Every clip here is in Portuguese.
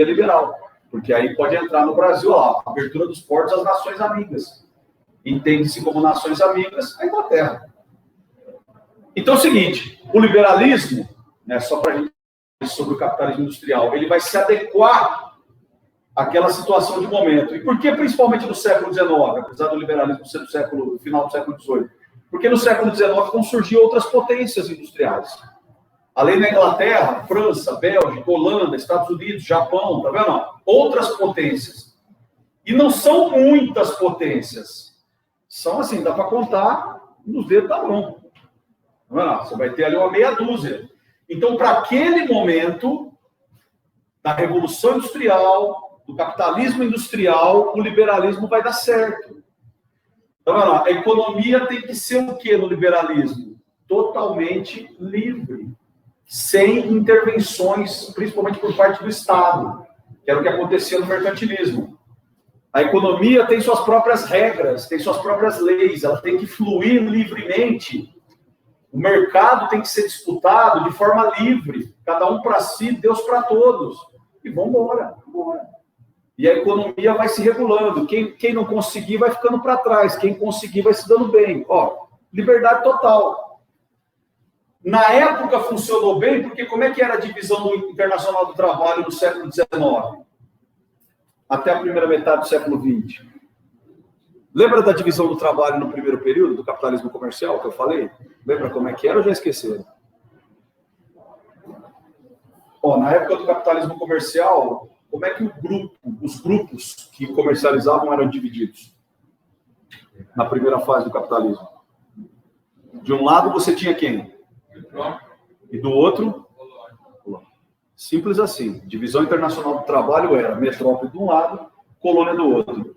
liberal, porque aí pode entrar no Brasil, ó, a abertura dos portos às nações amigas. Entende-se como nações amigas a Inglaterra. Então é o seguinte, o liberalismo, né, só para a gente sobre o capitalismo industrial, ele vai se adequar àquela situação de momento. E por que principalmente no século XIX, apesar do liberalismo ser do final do século XVIII? Porque no século XIX vão surgir outras potências industriais. Além da Inglaterra, França, Bélgica, Holanda, Estados Unidos, Japão, tá vendo? Outras potências. E não são muitas potências. São assim, dá para contar nos dedos da mão. Tá vendo? Você vai ter ali uma meia dúzia. Então, para aquele momento da Revolução Industrial, do capitalismo industrial, o liberalismo vai dar certo. Então, a economia tem que ser o quê no liberalismo? Totalmente livre, sem intervenções, principalmente por parte do Estado, que era o que acontecia no mercantilismo. A economia tem suas próprias regras, tem suas próprias leis, ela tem que fluir livremente. O mercado tem que ser disputado de forma livre, cada um para si, Deus para todos. E vamos embora. E a economia vai se regulando. Quem não conseguir vai ficando para trás, quem conseguir vai se dando bem. Ó, liberdade total. Na época funcionou bem, porque como é que era a divisão internacional do trabalho no século XIX? Até a primeira metade do século XX. Lembra da divisão do trabalho no primeiro período do capitalismo comercial que eu falei? Lembra como é que era ou já esqueceram? Ó, na época do capitalismo comercial, como é que os grupos que comercializavam eram divididos? Na primeira fase do capitalismo. De um lado você tinha quem? E do outro? Simples assim. Divisão internacional do trabalho era metrópole de um lado, colônia do outro.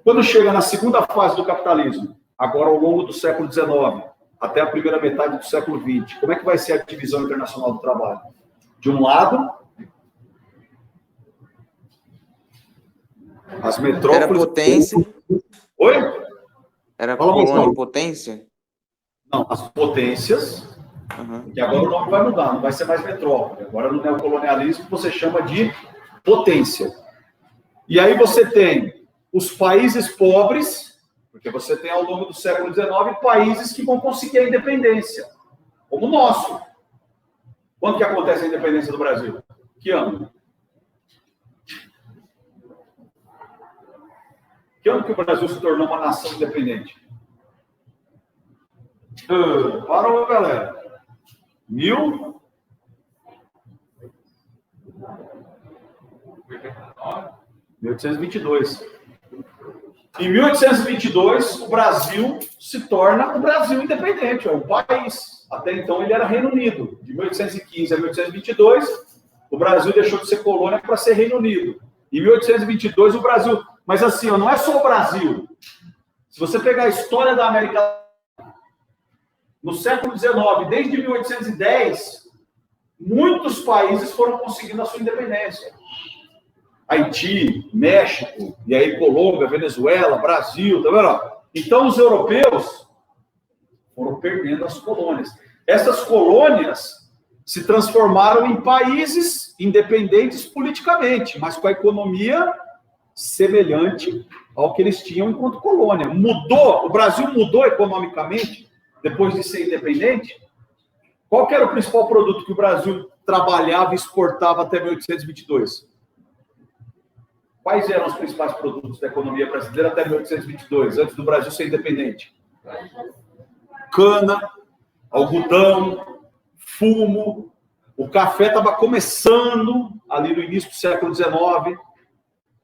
Quando chega na segunda fase do capitalismo, agora ao longo do século XIX, até a primeira metade do século XX, como é que vai ser a divisão internacional do trabalho? De um lado, as metrópoles... Era potência? Oi? Era colônia e potência? Não, as potências, que agora o nome vai mudar, não vai ser mais metrópole. Agora no neocolonialismo você chama de potência. E aí você tem os países pobres, porque você tem ao longo do século XIX países que vão conseguir a independência, como o nosso. Quando que acontece a independência do Brasil? Que ano? Que ano que o Brasil se tornou uma nação independente? Parou, galera. 1822. Em 1822, o Brasil se torna o Brasil independente, é um país. Até então ele era Reino Unido. De 1815 a 1822, o Brasil deixou de ser colônia para ser Reino Unido. Em 1822, o Brasil... Mas assim, não é só o Brasil. Se você pegar a história da América no século XIX, desde 1810, muitos países foram conseguindo a sua independência. Haiti, México, e aí Colômbia, Venezuela, Brasil, tá vendo? Então os europeus foram perdendo as colônias. Essas colônias se transformaram em países independentes politicamente, mas com a economia semelhante ao que eles tinham enquanto colônia. Mudou, o Brasil mudou economicamente depois de ser independente. Qual que era o principal produto que o Brasil trabalhava e exportava até 1822? Quais eram os principais produtos da economia brasileira até 1822, antes do Brasil ser independente? Cana, algodão, fumo. O café estava começando ali no início do século XIX,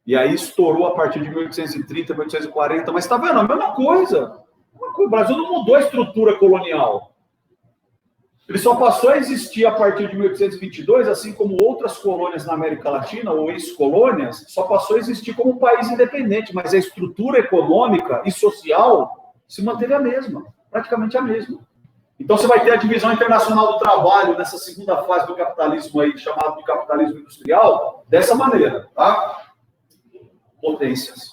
e aí estourou a partir de 1830, 1840, mas está vendo? A mesma coisa. O Brasil não mudou a estrutura colonial. Ele só passou a existir a partir de 1822, assim como outras colônias na América Latina, ou ex-colônias, só passou a existir como um país independente, mas a estrutura econômica e social se manteve a mesma, praticamente a mesma. Então você vai ter a divisão internacional do trabalho nessa segunda fase do capitalismo aí, chamado de capitalismo industrial, dessa maneira, tá? Potências.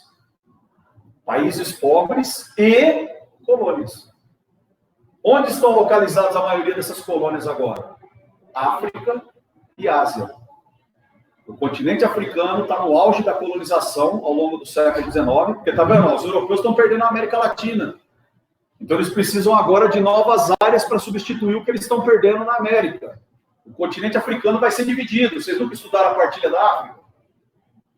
Países pobres e colônias. Onde estão localizadas a maioria dessas colônias agora? África e Ásia. O continente africano está no auge da colonização ao longo do século XIX, porque tá vendo? Os europeus estão perdendo a América Latina. Então eles precisam agora de novas áreas para substituir o que eles estão perdendo na América. O continente africano vai ser dividido. Vocês nunca estudaram a partilha da África?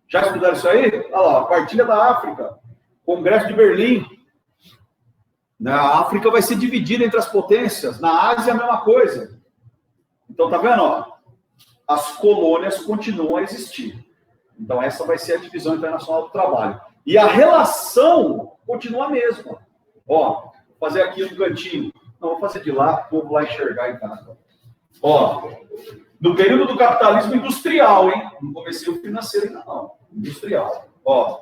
Já estudaram isso aí? Olha lá, a partilha da África. Congresso de Berlim. A África vai ser dividida entre as potências. Na Ásia, a mesma coisa. Então, tá vendo? Ó, as colônias continuam a existir. Então, essa vai ser a divisão internacional do trabalho. E a relação continua a mesma. Ó, vou fazer aqui um cantinho. Não, vou fazer de lá, para o povo lá enxergar em casa. Ó, no período do capitalismo industrial, hein? Não comecei o financeiro ainda não. Industrial. Ó,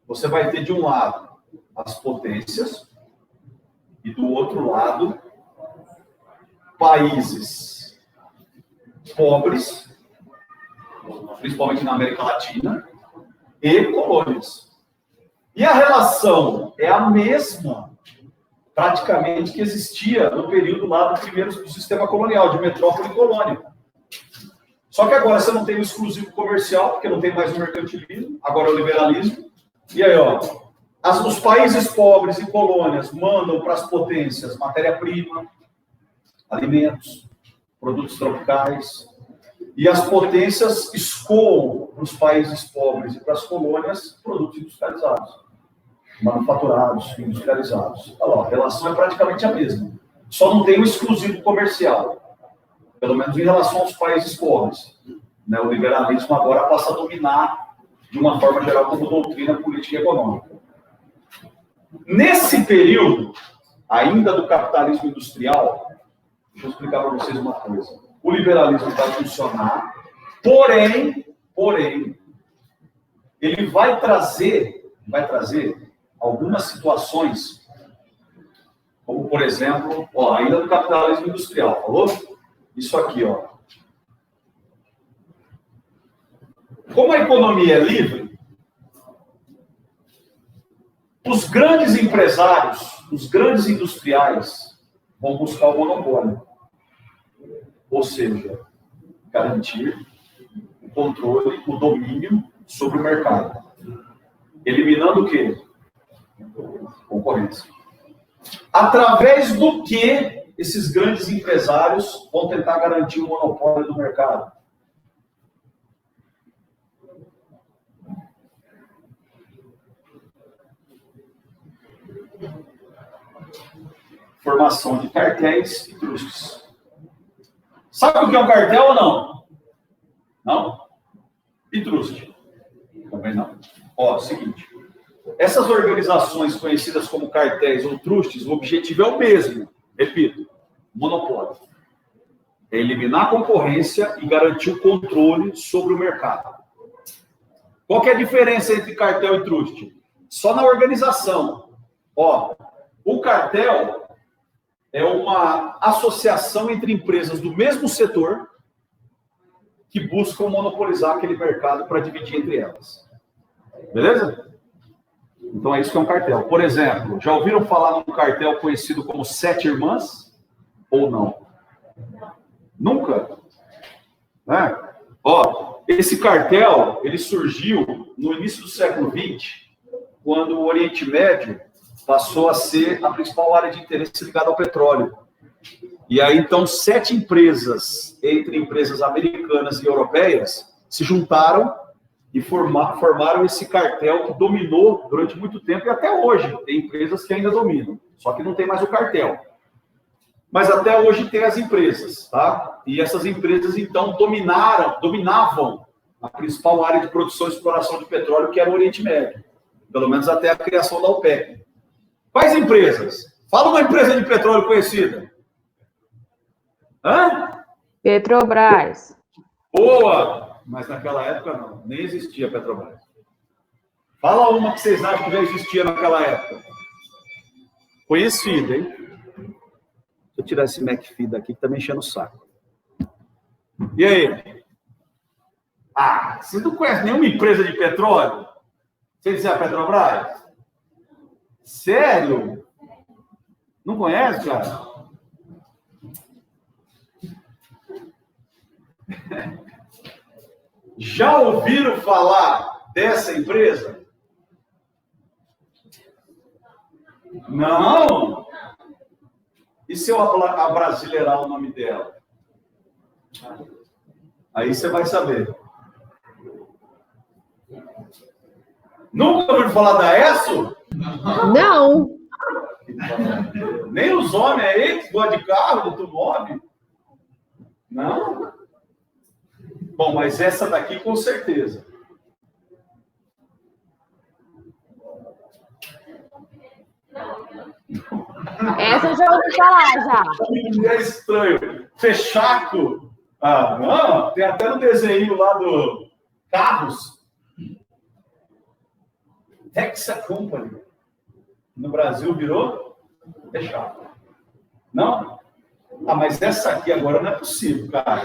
você vai ter de um lado as potências e do outro lado países pobres, principalmente na América Latina, e colônias. E a relação é a mesma, praticamente, que existia no período lá do sistema colonial, de metrópole e colônia. Só que agora você não tem o exclusivo comercial, porque não tem mais o mercantilismo, agora é o liberalismo. E aí, ó, os países pobres e colônias mandam para as potências matéria-prima, alimentos, produtos tropicais, e as potências escoam para os países pobres e para as colônias produtos industrializados, manufaturados, industrializados. Olha lá, a relação é praticamente a mesma. Só não tem o exclusivo comercial, pelo menos em relação aos países pobres. Né? O liberalismo agora passa a dominar, de uma forma geral, como doutrina política e econômica. Nesse período, ainda do capitalismo industrial, deixa eu explicar para vocês uma coisa. O liberalismo vai funcionar, porém, ele vai trazer algumas situações, como, por exemplo, ó, ainda do capitalismo industrial, falou? Isso aqui, ó. Como a economia é livre, os grandes empresários, os grandes industriais vão buscar o monopólio. Ou seja, garantir o controle, o domínio sobre o mercado. Eliminando o quê? Concorrência. Através do que esses grandes empresários vão tentar garantir o monopólio do mercado? Formação de cartéis e trustes. Sabe o que é um cartel ou não? Não? E truste? Também não. Ó, seguinte. Essas organizações conhecidas como cartéis ou trustes, o objetivo é o mesmo. Repito, monopólio. É eliminar a concorrência e garantir o controle sobre o mercado. Qual que é a diferença entre cartel e truste? Só na organização. Ó, o cartel é uma associação entre empresas do mesmo setor que buscam monopolizar aquele mercado para dividir entre elas. Beleza? Então é isso que é um cartel. Por exemplo, já ouviram falar num cartel conhecido como Sete Irmãs? Ou não? Nunca? Né? Ó, esse cartel, ele surgiu no início do século XX, quando o Oriente Médio passou a ser a principal área de interesse ligada ao petróleo. E aí, então, 7 empresas, entre empresas americanas e europeias, se juntaram e formaram esse cartel que dominou durante muito tempo, e até hoje tem empresas que ainda dominam, só que não tem mais o cartel. Mas até hoje tem as empresas, tá? E essas empresas, então, dominavam a principal área de produção e exploração de petróleo, que era o Oriente Médio, pelo menos até a criação da OPEP. Quais empresas? Fala uma empresa de petróleo conhecida. Hã? Petrobras. Boa! Mas naquela época não, nem existia Petrobras. Fala uma que vocês acham que já existia naquela época. Conhecida, hein? Deixa eu tirar esse McPhee daqui que tá me enchendo o saco. E aí? Ah, vocês não conhecem nenhuma empresa de petróleo? Sem dizer a Petrobras? Sério? Não conhece, cara? Já ouviram falar dessa empresa? Não. E se eu abrasileirar o nome dela? Aí você vai saber. Nunca ouviu falar da ESSO? Não. Nem os homens aí que gostam de carro, de automóvel? Não? Bom, mas essa daqui com certeza. Essa eu já ouvi falar, já. É estranho. Fechaco. Ah, não. Tem até no desenho lá do Carros. Texa Company. No Brasil virou Fechaco. Não? Ah, mas essa aqui agora não é possível, cara.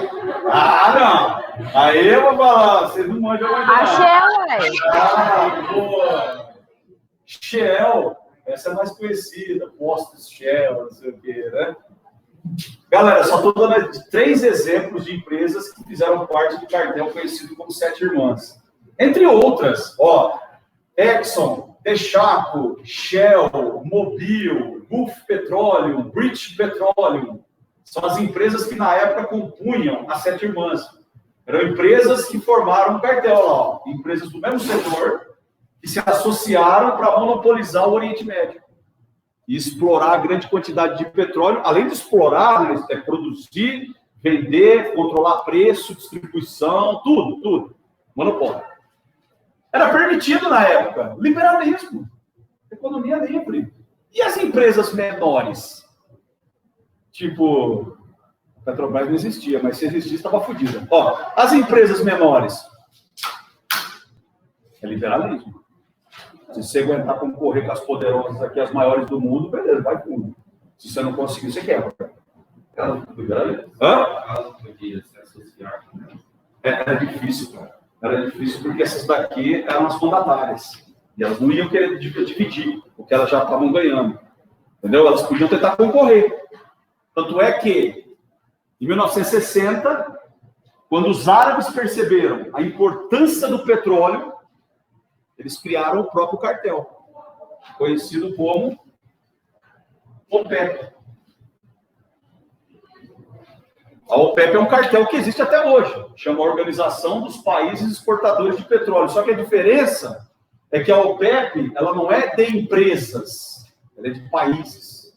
Ah, não. Aí eu vou falar, vocês não manjam mais nada. A Shell, velho. Ah, boa. Shell. Essa é mais conhecida. Postos Shell, não sei o quê, né? Galera, só estou dando 3 exemplos de empresas que fizeram parte do cartel conhecido como Sete Irmãs. Entre outras, ó, Exxon, Texaco, Shell, Mobil, Gulf Petroleum, British Petroleum. São as empresas que na época compunham as Sete Irmãs. Eram empresas que formaram um cartel lá, ó. Empresas do mesmo setor que se associaram para monopolizar o Oriente Médio. E explorar a grande quantidade de petróleo, além de explorar, né, produzir, vender, controlar preço, distribuição, tudo. Monopólio. Era permitido na época. Liberalismo. Economia livre. E as empresas menores? Tipo, a Petrobras não existia, mas se existisse, estava fodida. Ó, as empresas menores. É liberalismo. Se você aguentar concorrer com as poderosas aqui, as maiores do mundo, beleza, vai fundo. Se você não conseguir, você quebra. Era difícil, cara. Era difícil porque essas daqui eram as mandatárias. E elas não iam querer dividir, porque elas já estavam ganhando. Entendeu? Elas podiam tentar concorrer. Tanto é que, em 1960, quando os árabes perceberam a importância do petróleo, eles criaram o próprio cartel, conhecido como OPEP. A OPEP é um cartel que existe até hoje. Chama a Organização dos Países Exportadores de Petróleo. Só que a diferença é que a OPEP ela não é de empresas, ela é de países.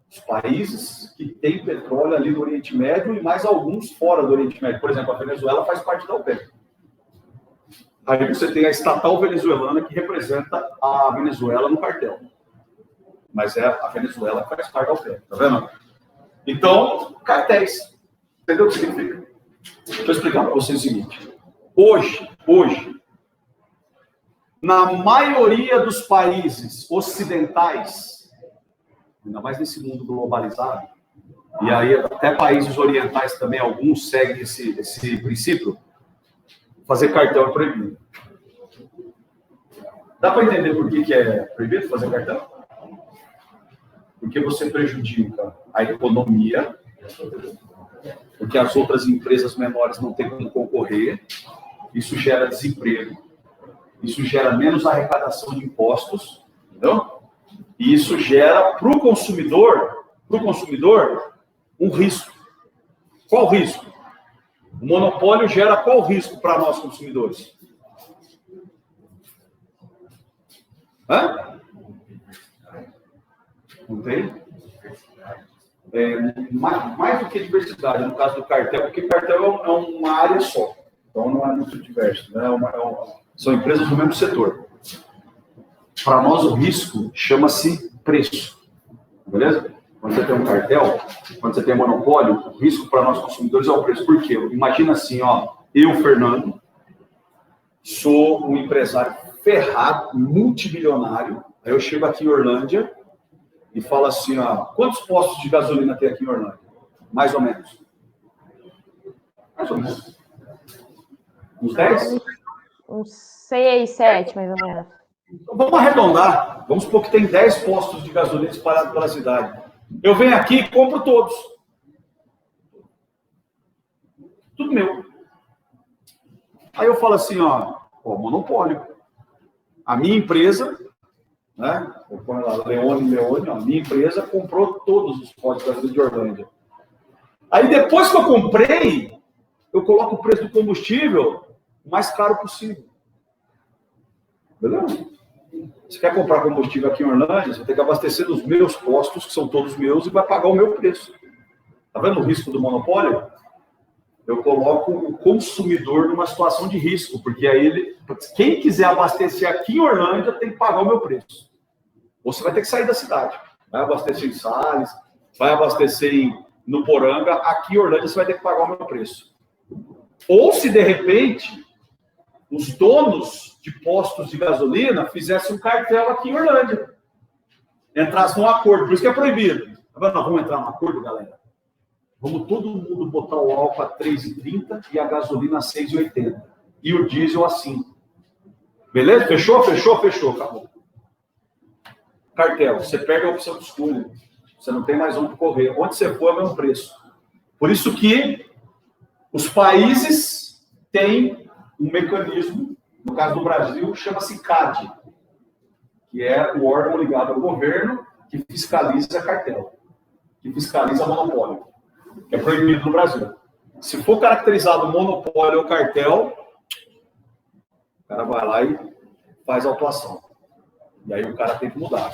Os países que têm petróleo ali no Oriente Médio e mais alguns fora do Oriente Médio. Por exemplo, a Venezuela faz parte da OPEP. Aí você tem a estatal venezuelana que representa a Venezuela no cartel. Mas é a Venezuela que faz parte da OPEP, tá vendo? Então, cartéis. Entendeu o que significa? Deixa eu explicar para vocês o seguinte. Hoje, na maioria dos países ocidentais, ainda mais nesse mundo globalizado, e aí até países orientais também, alguns seguem esse princípio, fazer cartel é proibido. Dá para entender por que é proibido fazer cartel? Porque você prejudica a economia, porque as outras empresas menores não têm como concorrer, isso gera desemprego, isso gera menos arrecadação de impostos, entendeu? E isso gera para o consumidor um risco. Qual risco? O monopólio gera qual risco para nós consumidores? Hã? Não tem? Mais do que diversidade, no caso do cartel, porque o cartel é uma área só. Então não é muito diverso. Né? São empresas do mesmo setor. Para nós o risco chama-se preço. Beleza? Quando você tem um cartel, quando você tem um monopólio, o risco para nós consumidores é o preço. Por quê? Imagina assim, ó, eu, Fernando, sou um empresário ferrado, multimilionário, aí eu chego aqui em Orlândia e falo assim, ó, quantos postos de gasolina tem aqui em Orlândia? Mais ou menos. Mais ou menos. Uns 10? Uns 6, 7, mais ou menos. Então, vamos arredondar. Vamos supor que tem 10 postos de gasolina espalhados pela cidade. Eu venho aqui e compro todos. Tudo meu. Aí eu falo assim, ó, monopólio. A minha empresa, né? Eu ponho lá, Leone, ó, a minha empresa comprou todos os postos de Orlândia. Aí depois que eu comprei, eu coloco o preço do combustível o mais caro possível. Beleza? Você quer comprar combustível aqui em Orlândia, você vai ter que abastecer nos meus postos, que são todos meus, e vai pagar o meu preço. Tá vendo o risco do monopólio? Eu coloco o consumidor numa situação de risco, porque aí quem quiser abastecer aqui em Orlândia tem que pagar o meu preço. Ou você vai ter que sair da cidade. Vai abastecer em Sales, vai abastecer no Poranga, aqui em Orlândia você vai ter que pagar o meu preço. Ou se de repente os donos de postos de gasolina fizessem um cartel aqui em Orlândia. Entrassem num acordo, por isso que é proibido. Nós vamos entrar num acordo, galera? Vamos todo mundo botar o álcool a 3,30 e a gasolina a 6,80. E o diesel a 5. Beleza? Fechou? Acabou. Cartel, você perde a opção de escolha. Você não tem mais onde correr. Onde você for, é o mesmo preço. Por isso que os países têm um mecanismo, no caso do Brasil, chama-se CAD, que é o órgão ligado ao governo que fiscaliza cartel, que fiscaliza monopólio, que é proibido no Brasil. Se for caracterizado monopólio ou cartel, o cara vai lá e faz a autuação. E aí o cara tem que mudar.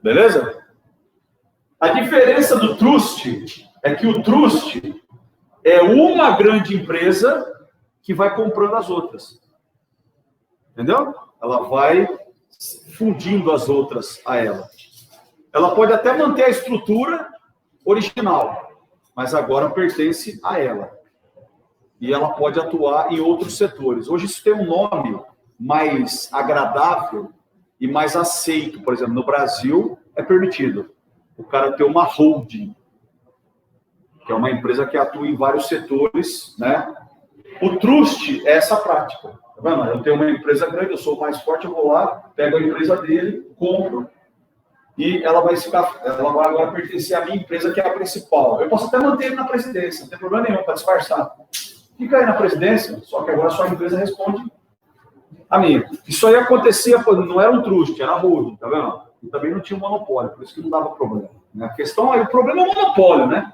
Beleza? A diferença do trust é que o trust é uma grande empresa que vai comprando as outras. Entendeu? Ela vai fundindo as outras a ela. Ela pode até manter a estrutura original, mas agora pertence a ela. E ela pode atuar em outros setores. Hoje isso tem um nome mais agradável e mais aceito. Por exemplo, no Brasil é permitido o cara ter uma holding, que é uma empresa que atua em vários setores, né? O trust é essa prática. Tá vendo? Eu tenho uma empresa grande, eu sou o mais forte, eu vou lá, pego a empresa dele, compro, e ela vai agora pertencer à minha empresa, que é a principal. Eu posso até manter ele na presidência, não tem problema nenhum para disfarçar. Fica aí na presidência, só que agora a sua empresa responde a minha. Isso aí acontecia, não era um trust, era holding, tá vendo? E também não tinha um monopólio, por isso que não dava problema. A questão aí, o problema é o monopólio, né?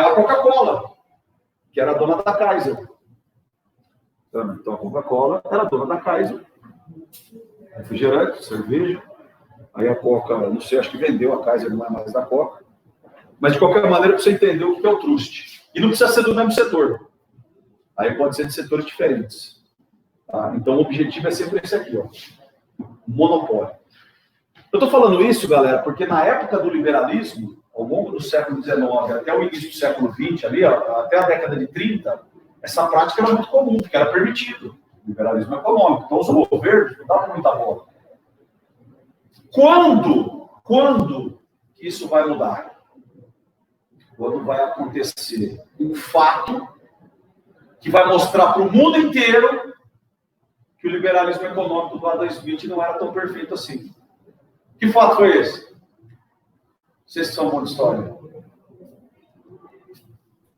A Coca-Cola, que era dona da Kaiser. Então a Coca-Cola era dona da Kaiser. Refrigerante, cerveja. Aí a Coca, não sei, acho que vendeu a Kaiser, não é mais da Coca. Mas de qualquer maneira, para você entender o que é o trust. E não precisa ser do mesmo setor. Aí pode ser de setores diferentes. Tá? Então o objetivo é sempre esse aqui, ó. Monopólio. Eu estou falando isso, galera, porque na época do liberalismo, ao longo do século XIX até o início do século XX, ali, ó, até a década de 30, essa prática era muito comum, porque era permitido. O liberalismo econômico. Então, os governos não davam muita bola. Quando isso vai mudar? Quando vai acontecer um fato que vai mostrar para o mundo inteiro que o liberalismo econômico do Adam Smith não era tão perfeito assim. Que fato foi esse? Vocês são uma história.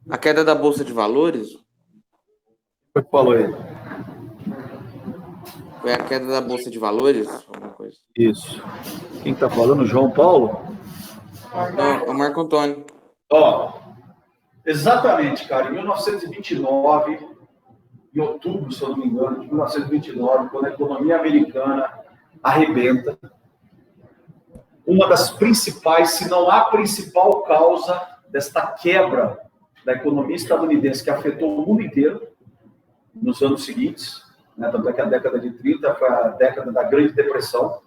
A queda da Bolsa de Valores? O que falou aí? Foi a queda da Bolsa de Valores? Alguma coisa. Isso. Quem está falando? João Paulo? Não, é o Marco Antônio. Ó, exatamente, cara. Em 1929, em outubro, se eu não me engano, de 1929, quando a economia americana arrebenta, uma das principais, se não a principal causa desta quebra da economia estadunidense que afetou o mundo inteiro nos anos seguintes, né? Tanto é que a década de 30 foi a década da Grande Depressão,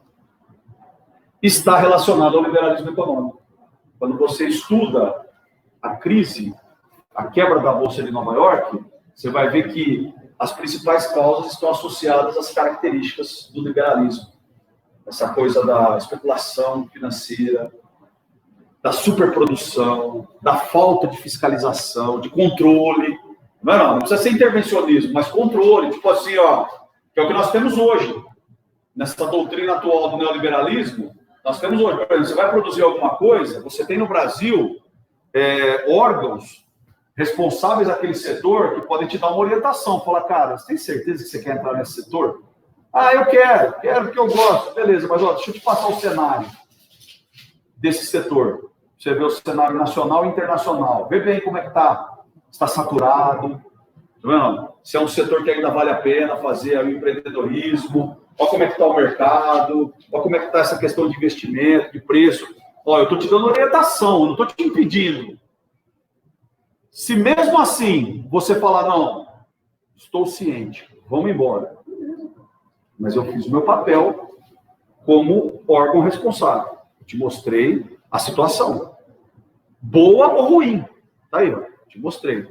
está relacionada ao liberalismo econômico. Quando você estuda a crise, a quebra da Bolsa de Nova York, você vai ver que as principais causas estão associadas às características do liberalismo. Essa coisa da especulação financeira, da superprodução, da falta de fiscalização, de controle. Não precisa ser intervencionismo, mas controle, tipo assim, ó, que é o que nós temos hoje. Nessa doutrina atual do neoliberalismo, nós temos hoje, por exemplo, você vai produzir alguma coisa, você tem no Brasil órgãos responsáveis daquele setor que podem te dar uma orientação. Falar, cara, você tem certeza que você quer entrar nesse setor? Ah, eu quero porque eu gosto. Beleza, mas ó, deixa eu te passar o cenário desse setor. Você vê o cenário nacional e internacional. Vê bem como é que está. Está saturado. Tá vendo? Se é um setor que ainda vale a pena fazer o empreendedorismo. Olha como é que está o mercado. Olha como é que está essa questão de investimento, de preço. Ó, eu estou te dando orientação, eu não estou te impedindo. Se mesmo assim você falar, não, estou ciente, vamos embora. Mas eu fiz o meu papel como órgão responsável. Eu te mostrei a situação. Boa ou ruim. Tá aí, ó. Te mostrei.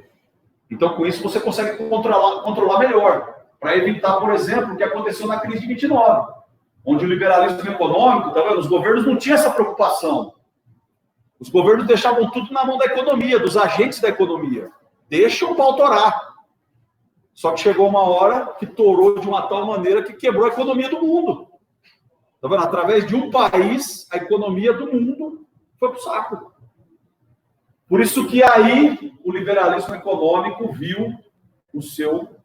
Então, com isso, você consegue controlar melhor. Para evitar, por exemplo, o que aconteceu na crise de 29, onde o liberalismo econômico, tá vendo? Os governos não tinham essa preocupação. Os governos deixavam tudo na mão da economia, dos agentes da economia. Deixam o pau torar. Só que chegou uma hora que torou de uma tal maneira que quebrou a economia do mundo. Tá vendo? Através de um país, a economia do mundo foi pro saco. Por isso que aí o liberalismo econômico viu o seu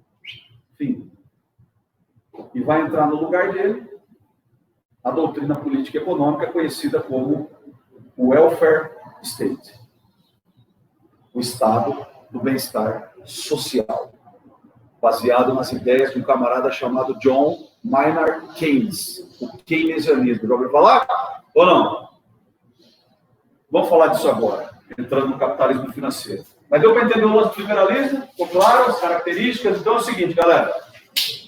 fim. E vai entrar no lugar dele a doutrina política e econômica conhecida como o welfare state. O estado do bem-estar social. Baseado nas ideias de um camarada chamado John Maynard Keynes, o keynesianismo. Já ouviu falar? Ou não? Vamos falar disso agora, entrando no capitalismo financeiro. Mas deu para entender o lance do liberalismo? Ficou claro as características? Então é o seguinte, galera.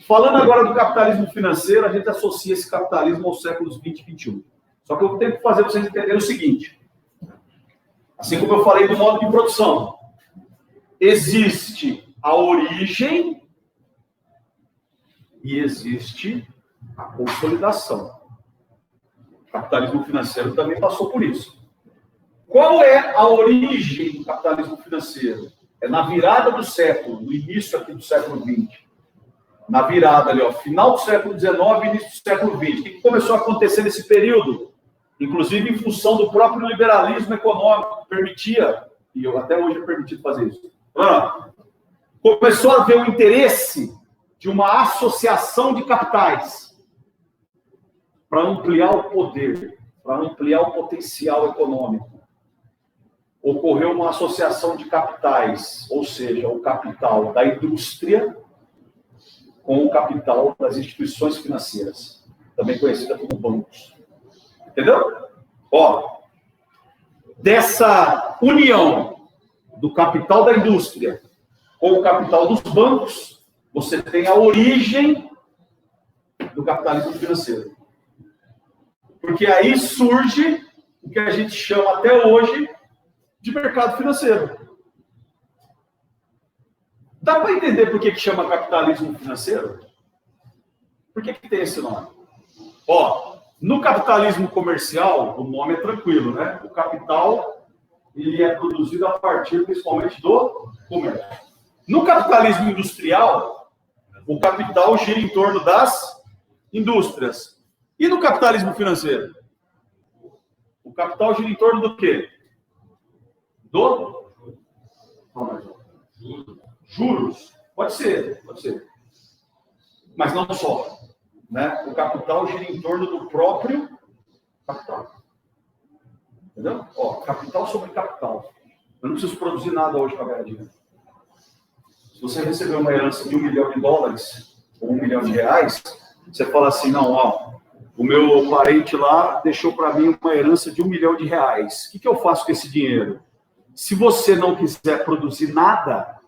Falando agora do capitalismo financeiro, a gente associa esse capitalismo aos séculos 20 e 21. Só que eu tenho que fazer vocês entenderem o seguinte. Assim como eu falei do modo de produção. Existe a origem e existe a consolidação. O capitalismo financeiro também passou por isso. Qual é a origem do capitalismo financeiro? É na virada do século, no início aqui do século XX. Na virada ali, ó, final do século XIX e início do século XX. O que começou a acontecer nesse período? Inclusive em função do próprio liberalismo econômico, que permitia, e até hoje é permitido fazer isso. Começou a haver o interesse de uma associação de capitais para ampliar o poder, para ampliar o potencial econômico. Ocorreu uma associação de capitais, ou seja, o capital da indústria com o capital das instituições financeiras, também conhecida como bancos. Entendeu? Ó, dessa união do capital da indústria com o capital dos bancos, você tem a origem do capitalismo financeiro. Porque aí surge o que a gente chama até hoje de mercado financeiro. Dá para entender por que chama capitalismo financeiro? Por que tem esse nome? Ó, no capitalismo comercial, o nome é tranquilo, né? O capital, ele é produzido a partir, principalmente, do comércio. No capitalismo industrial, o capital gira em torno das indústrias. E no capitalismo financeiro? O capital gira em torno do quê? Do juros. Pode ser. Mas não só. Né? O capital gira em torno do próprio capital. Entendeu? Ó, capital sobre capital. Eu não preciso produzir nada hoje para ganhar dinheiro. Se você receber uma herança de $1 milhão ou R$1 milhão, você fala assim, não, ó, o meu parente lá deixou para mim uma herança de $1 milhão. O que eu faço com esse dinheiro? Se você não quiser produzir nada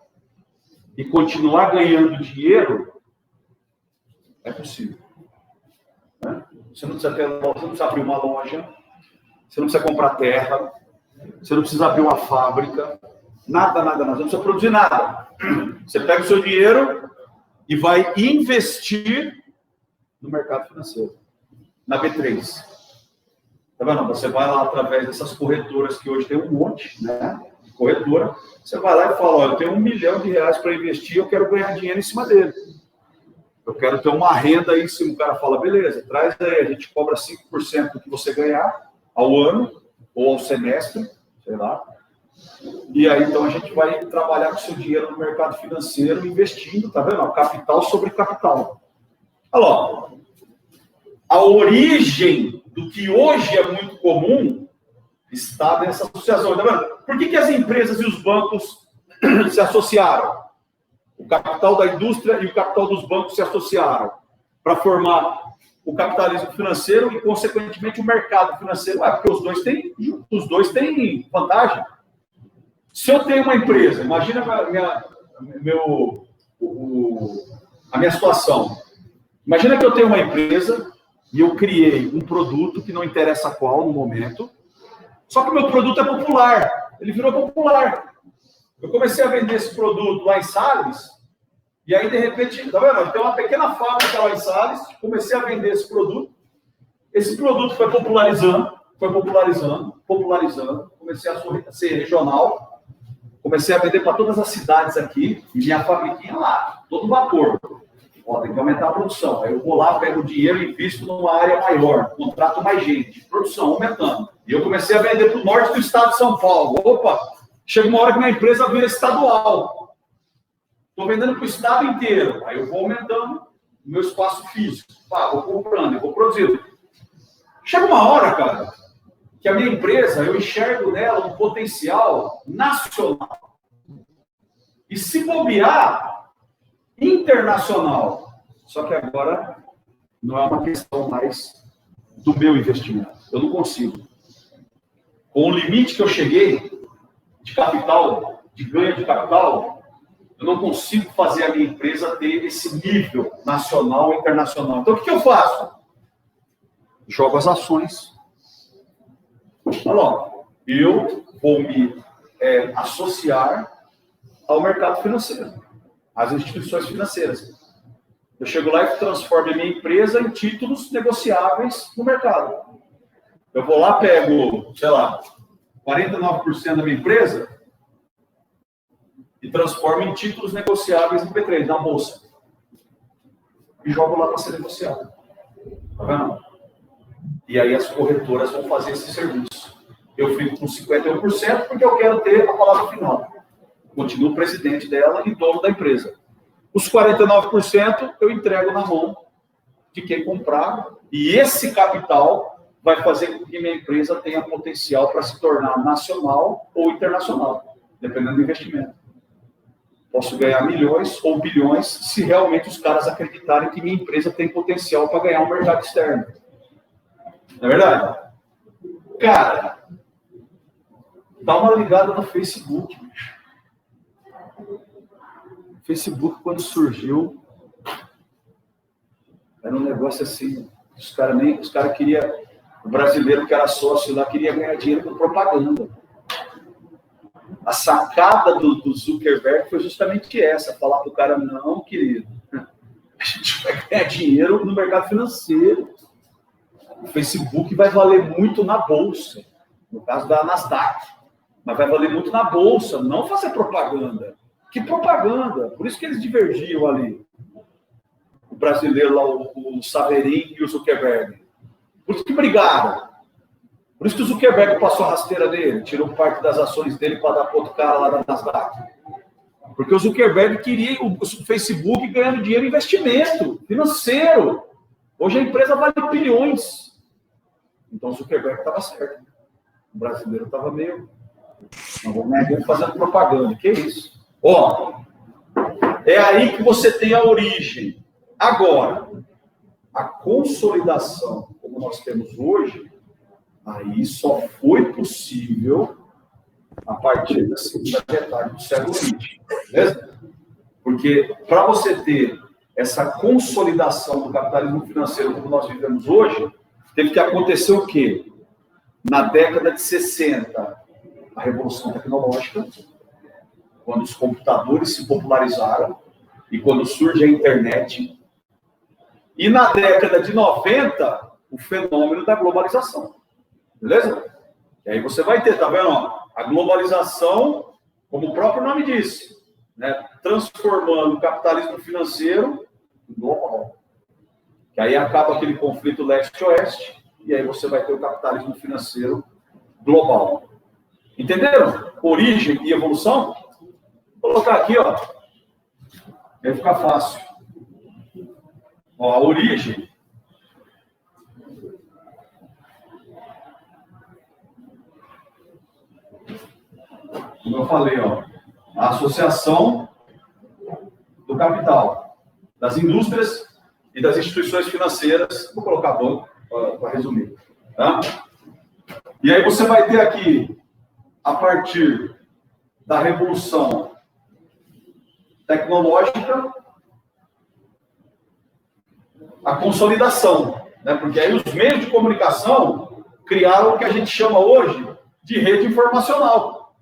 e continuar ganhando dinheiro, é possível. Né? Você não precisa abrir uma loja, você não precisa comprar terra, você não precisa abrir uma fábrica, nada, você não precisa produzir nada. Você pega o seu dinheiro e vai investir no mercado financeiro, na B3. Tá vendo? Você vai lá através dessas corretoras que hoje tem um monte, né? Corretora. Você vai lá e fala, ó, eu tenho $1 milhão para investir, eu quero ganhar dinheiro em cima dele. Eu quero ter uma renda aí em cima. O cara fala, beleza, traz aí, a gente cobra 5% do que você ganhar ao ano, ou ao semestre, sei lá. E aí, então, a gente vai trabalhar com o seu dinheiro no mercado financeiro, investindo, tá vendo? Capital sobre capital. Olha lá, a origem do que hoje é muito comum está nessa associação. Tá vendo? Por que as empresas e os bancos se associaram? O capital da indústria e o capital dos bancos se associaram para formar o capitalismo financeiro e, consequentemente, o mercado financeiro. Porque os dois têm vantagem. Se eu tenho uma empresa, imagina a minha situação. Imagina que eu tenho uma empresa e eu criei um produto que não interessa qual no momento, só que o meu produto é popular. Ele virou popular. Eu comecei a vender esse produto lá em Sales, e aí, de repente, tá vendo? Tem uma pequena fábrica lá em Sales, comecei a vender esse produto foi popularizando, comecei a ser regional, comecei a vender para todas as cidades aqui, e minha fabriquinha lá, todo vapor. Tem que aumentar a produção. Aí eu vou lá, pego o dinheiro e invisto numa área maior, contrato mais gente, produção aumentando. E eu comecei a vender para o norte do estado de São Paulo. Opa, chega uma hora que minha empresa vira estadual. Estou vendendo para o estado inteiro. Aí eu vou aumentando o meu espaço físico. Vou comprando, eu vou produzindo. Chega uma hora, cara, que a minha empresa, eu enxergo nela um potencial nacional. E se bobear, internacional. Só que agora não é uma questão mais do meu investimento. Eu não consigo. Com o limite que eu cheguei de capital, de ganho de capital, eu não consigo fazer a minha empresa ter esse nível nacional e internacional. Então, o que eu faço? Jogo as ações. Olha, eu vou me associar ao mercado financeiro, às instituições financeiras. Eu chego lá e transformo a minha empresa em títulos negociáveis no mercado. Eu vou lá, pego, 49% da minha empresa e transformo em títulos negociáveis no B3, na bolsa. E jogo lá para ser negociado. Tá vendo? E aí as corretoras vão fazer esse serviço. Eu fico com 51% porque eu quero ter a palavra final. Continuo presidente dela e dono da empresa. Os 49% eu entrego na mão de quem comprar. E esse capital vai fazer com que minha empresa tenha potencial para se tornar nacional ou internacional, dependendo do investimento. Posso ganhar milhões ou bilhões se realmente os caras acreditarem que minha empresa tem potencial para ganhar um mercado externo. Não é verdade? Cara, dá uma ligada no Facebook, bicho. Facebook, quando surgiu, era um negócio assim, os caras queriam, o brasileiro que era sócio lá, queria ganhar dinheiro com propaganda. A sacada do Zuckerberg foi justamente essa, falar para o cara, não, querido, a gente vai ganhar dinheiro no mercado financeiro. O Facebook vai valer muito na bolsa, no caso da Nasdaq, mas vai valer muito na bolsa, não fazer propaganda. Que propaganda? Por isso que eles divergiam ali. O brasileiro lá, o Saverin e o Zuckerberg. Por isso que brigaram. Por isso que o Zuckerberg passou a rasteira dele, tirou parte das ações dele para dar para outro cara lá da Nasdaq. Porque o Zuckerberg queria o Facebook ganhando dinheiro em investimento financeiro. Hoje a empresa vale bilhões. Então o Zuckerberg estava certo. O brasileiro estava meio... Não vou ganhar fazendo propaganda. Que isso? É aí que você tem a origem. Agora, a consolidação, como nós temos hoje, aí só foi possível a partir da segunda metade do século XX. Beleza? Porque para você ter essa consolidação do capitalismo financeiro como nós vivemos hoje, teve que acontecer o quê? Na década de 60, a Revolução Tecnológica, quando os computadores se popularizaram e quando surge a internet. E na década de 90, o fenômeno da globalização. Beleza? E aí você vai ter, tá vendo? A globalização, como o próprio nome diz, né? Transformando o capitalismo financeiro em global. Que aí acaba aquele conflito leste-oeste e aí você vai ter o capitalismo financeiro global. Entenderam? Origem e evolução? Vou colocar aqui, ó. Vai ficar fácil. Ó, a origem. Como eu falei, ó, a associação do capital, das indústrias e das instituições financeiras. Vou colocar banco para resumir. Tá? E aí você vai ter aqui, a partir da revolução tecnológica, a consolidação, né? Porque aí os meios de comunicação criaram o que a gente chama hoje de rede informacional,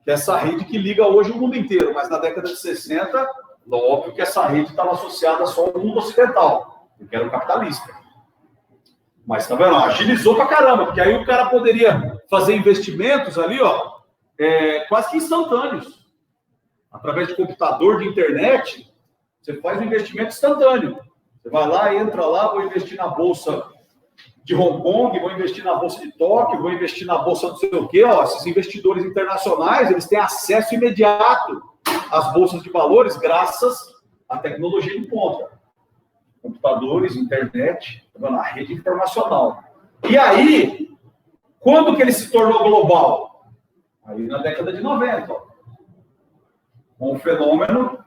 que é essa rede que liga hoje o mundo inteiro, mas na década de 60, óbvio que essa rede estava associada só ao mundo ocidental, que era o capitalista. Mas, tá vendo? Agilizou pra caramba, porque aí o cara poderia fazer investimentos ali, ó, quase que instantâneos. Através de computador, de internet, você faz um investimento instantâneo. Você vai lá, entra lá, vou investir na bolsa de Hong Kong, vou investir na bolsa de Tóquio, vou investir na bolsa não sei o quê. Ó, esses investidores internacionais, eles têm acesso imediato às bolsas de valores graças à tecnologia de ponta. Computadores, internet, a rede informacional. E aí, quando que ele se tornou global? Aí na década de 90, ó, com o fenômeno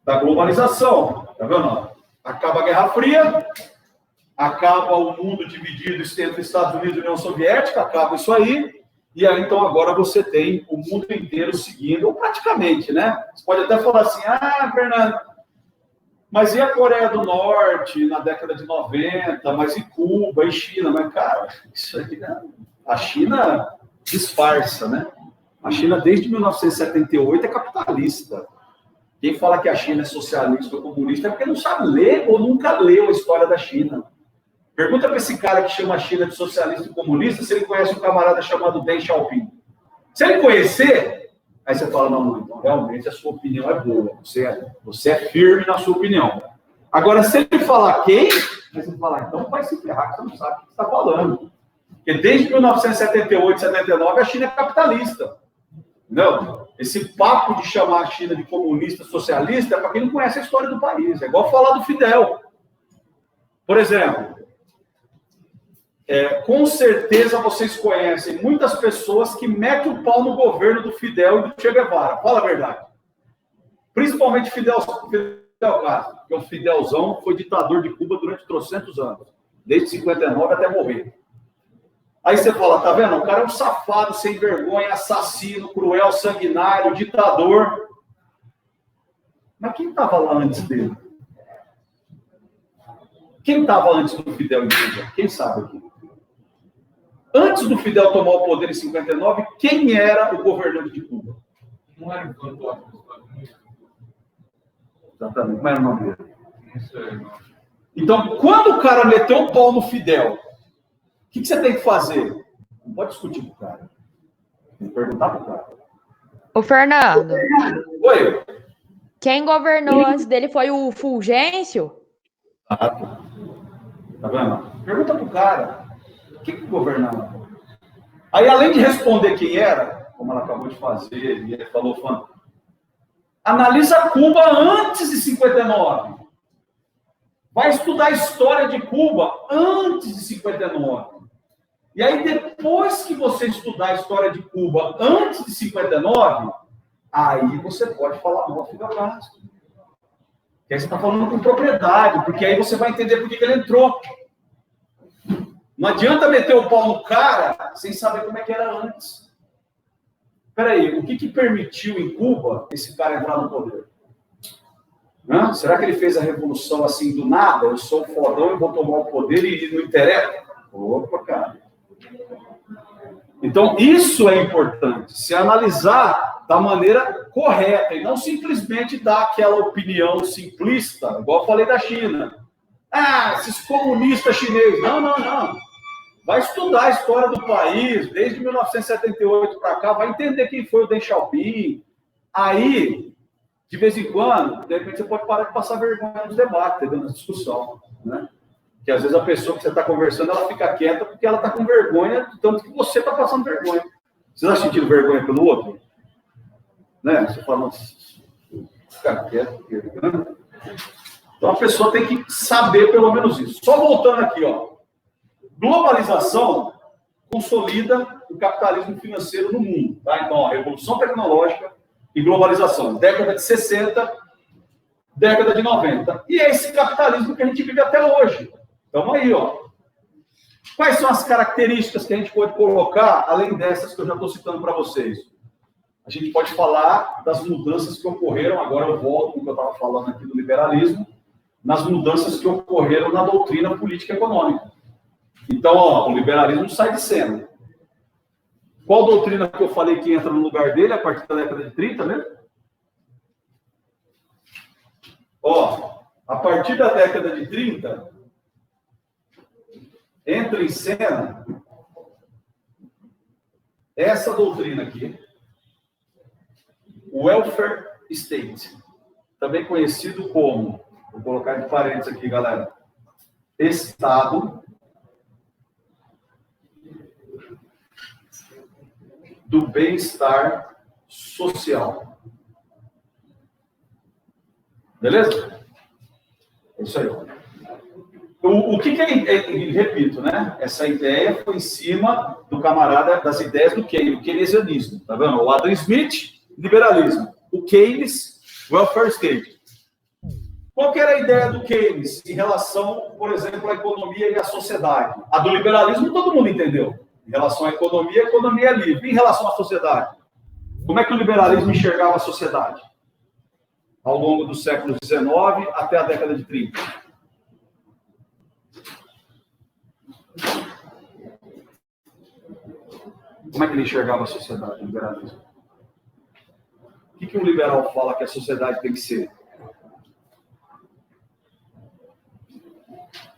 da globalização. Tá vendo? Acaba a Guerra Fria, acaba o mundo dividido entre Estados Unidos e União Soviética, acaba isso aí, e aí então agora você tem o mundo inteiro seguindo, ou praticamente, né? Você pode até falar assim, Fernando, mas e a Coreia do Norte na década de 90, mas e Cuba, e China? Mas, cara, isso aí, né? A China disfarça, né? A China, desde 1978, é capitalista. Quem fala que a China é socialista ou comunista é porque não sabe ler ou nunca leu a história da China. Pergunta para esse cara que chama a China de socialista e comunista se ele conhece um camarada chamado Deng Xiaoping. Se ele conhecer, aí você fala, não, então realmente a sua opinião é boa. Você é firme na sua opinião. Agora, se ele falar quem, aí você fala, então vai se ferrar, que você não sabe o que você está falando. Porque desde 1978, 79, a China é capitalista. Não, esse papo de chamar a China de comunista, socialista, é para quem não conhece a história do país. É igual falar do Fidel. Por exemplo, com certeza vocês conhecem muitas pessoas que metem o pau no governo do Fidel e do Che Guevara. Fala a verdade. Principalmente Fidel Castro, porque o Fidelzão foi ditador de Cuba durante 300 anos. Desde 59 até morrer. Aí você fala, tá vendo? O cara é um safado, sem vergonha, assassino, cruel, sanguinário, ditador. Mas quem estava lá antes dele? Quem estava antes do Fidel em Cuba? Quem sabe aqui? Antes do Fidel tomar o poder em 59, quem era o governante de Cuba? Não era o cantor dos Estados Unidos. Exatamente, como era o nome dele? Então, quando o cara meteu o pau no Fidel, o que você tem que fazer? Não pode discutir com o cara. Tem que perguntar para o cara. Ô, Fernando. Oi. Quem governou antes dele foi o Fulgêncio? Tá vendo? Pergunta para o cara. O que governava? Aí, além de responder quem era, como ela acabou de fazer, e ele falou, analisa Cuba antes de 59. Vai estudar a história de Cuba antes de 59. E aí, depois que você estudar a história de Cuba antes de 59, aí você pode falar mal do Fidel Castro. Porque aí você está falando com propriedade, porque aí você vai entender por que ele entrou. Não adianta meter o pau no cara sem saber como é que era antes. Espera aí, o que permitiu em Cuba esse cara entrar no poder? Hã? Será que ele fez a revolução assim do nada? Eu sou fodão e vou tomar o poder e não interessa? Opa, cara. Então, isso é importante, se analisar da maneira correta e não simplesmente dar aquela opinião simplista, igual eu falei da China. Esses comunistas chineses. Não. Vai estudar a história do país, desde 1978 para cá, vai entender quem foi o Deng Xiaoping. Aí, de vez em quando, de repente você pode parar de passar vergonha nos debates, na discussão, né? Que às vezes a pessoa que você está conversando, ela fica quieta porque ela está com vergonha, tanto que você está passando vergonha. Você está sentindo vergonha pelo outro? Né? Você fala, fica quieto. Né? Então a pessoa tem que saber pelo menos isso. Só voltando aqui, ó. Globalização consolida o capitalismo financeiro no mundo. Tá? Então, ó, revolução tecnológica e globalização. Década de 60, década de 90. E é esse capitalismo que a gente vive até hoje. Então aí, ó. Quais são as características que a gente pode colocar, além dessas que eu já estou citando para vocês? A gente pode falar das mudanças que ocorreram, agora eu volto no que eu estava falando aqui do liberalismo, nas mudanças que ocorreram na doutrina política e econômica. Então, ó, o liberalismo sai de cena. Qual doutrina que eu falei que entra no lugar dele a partir da década de 30, né? Ó, a partir da década de 30, entra em cena essa doutrina aqui, o welfare state, também conhecido como, vou colocar de parênteses aqui, galera, Estado do bem-estar social. Beleza? É isso aí. O que repito, né? Essa ideia foi em cima do camarada das ideias do Keynes, o keynesianismo, tá vendo? O Adam Smith, liberalismo. O Keynes, welfare state. Qual que era a ideia do Keynes em relação, por exemplo, à economia e à sociedade? A do liberalismo todo mundo entendeu. Em relação à economia, a economia é livre. Em relação à sociedade, como é que o liberalismo enxergava a sociedade? Ao longo do século XIX até a década de 30. Como é que ele enxergava a sociedade, o liberalismo? O que um liberal fala que a sociedade tem que ser?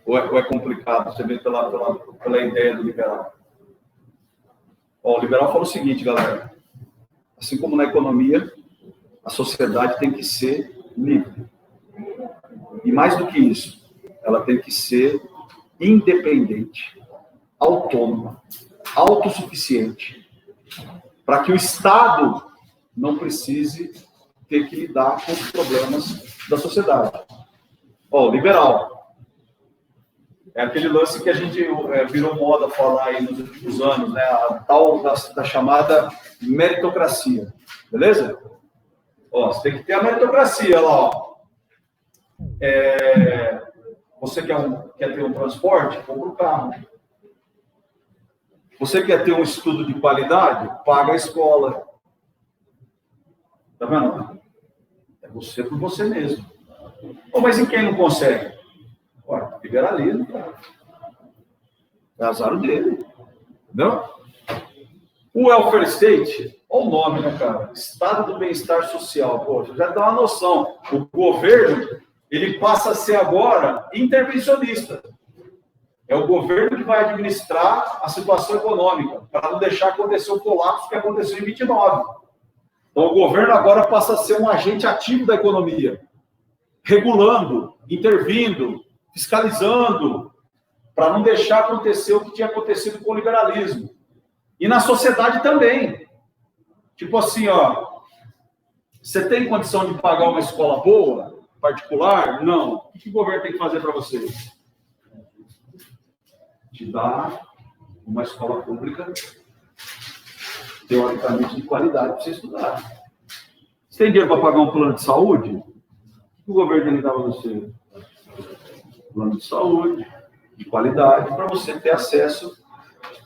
Ou é complicado? Você vê pela ideia do liberal. Ó, o liberal fala o seguinte, galera. Assim como na economia, a sociedade tem que ser livre. E mais do que isso, ela tem que ser independente, autônoma, autossuficiente, para que o Estado não precise ter que lidar com os problemas da sociedade. Ó, liberal. É aquele lance que a gente virou moda falar aí nos últimos anos, né? A tal da chamada meritocracia. Beleza? Ó, você tem que ter a meritocracia lá, ó. Você quer ter um transporte? Compra um carro. Você quer ter um estudo de qualidade? Paga a escola. Tá vendo? É você por você mesmo. Oh, mas em quem não consegue? Olha, liberalismo, cara. É azar dele. Entendeu? O welfare state, olha o nome, né, cara? Estado do bem-estar social. Poxa, já dá uma noção. O governo, ele passa a ser agora intervencionista. É o governo que vai administrar a situação econômica, para não deixar acontecer o colapso que aconteceu em 29. Então, o governo agora passa a ser um agente ativo da economia, regulando, intervindo, fiscalizando, para não deixar acontecer o que tinha acontecido com o liberalismo. E na sociedade também. Tipo assim, ó, você tem condição de pagar uma escola boa, particular? Não. O que o governo tem que fazer para você? Te dar uma escola pública, teoricamente de qualidade, para você estudar. Você tem dinheiro para pagar um plano de saúde? O que o governo tem que dar para você? Plano de saúde, de qualidade, para você ter acesso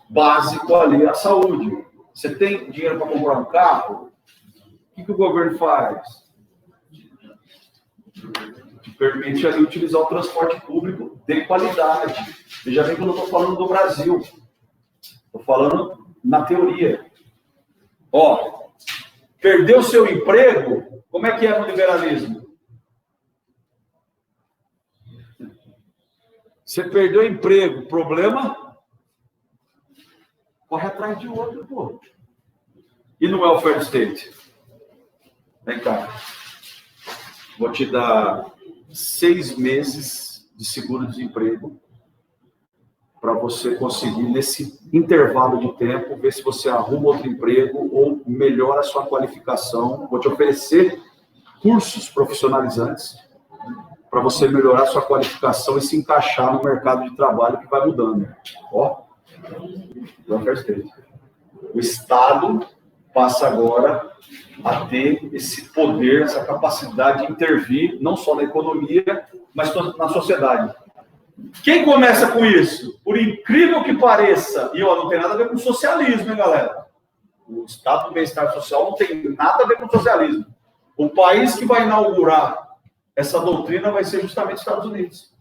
básico ali à saúde. Você tem dinheiro para comprar um carro? O que o governo faz? Te permite ali utilizar o transporte público de qualidade. Veja bem que eu não estou falando do Brasil. Estou falando na teoria. Ó, perdeu seu emprego, como é que é no liberalismo? Você perdeu o emprego, problema? Corre atrás de outro, pô. E no welfare state? Vem cá. Vou te dar 6 meses de seguro-desemprego para você conseguir, nesse intervalo de tempo, ver se você arruma outro emprego ou melhora a sua qualificação. Vou te oferecer cursos profissionalizantes para você melhorar a sua qualificação e se encaixar no mercado de trabalho que vai mudando. Ó, o Estado passa agora a ter esse poder, essa capacidade de intervir, não só na economia, mas na sociedade. Quem começa com isso? Por incrível que pareça, e ó, não tem nada a ver com socialismo, hein, galera? O Estado do Bem-Estar Social não tem nada a ver com socialismo. O país que vai inaugurar essa doutrina vai ser justamente os Estados Unidos.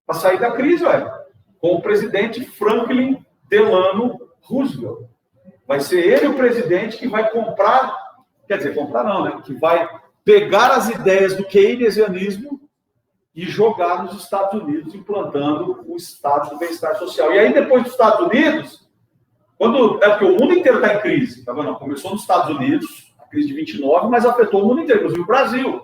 Para sair da crise, velho, com o presidente Franklin Delano Roosevelt. Vai ser ele o presidente que vai comprar, quer dizer, comprar não, né? Que vai pegar as ideias do keynesianismo e jogar nos Estados Unidos, implantando o Estado do Bem-Estar Social. E aí, depois dos Estados Unidos, é porque o mundo inteiro está em crise, tá vendo? Começou nos Estados Unidos, a crise de 29, mas afetou o mundo inteiro, inclusive o Brasil.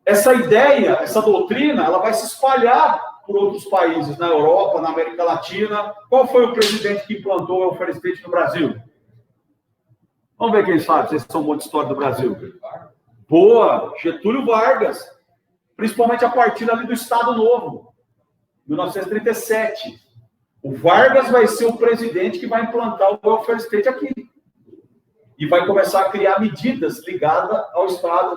Essa ideia, essa doutrina, ela vai se espalhar por outros países, na Europa, na América Latina. Qual foi o presidente que implantou o welfare state no Brasil? Vamos ver quem sabe, vocês são um monte de história do Brasil. Boa, Getúlio Vargas. Principalmente a partir ali do Estado Novo, 1937. O Vargas vai ser o presidente que vai implantar o welfare state aqui. E vai começar a criar medidas ligadas ao Estado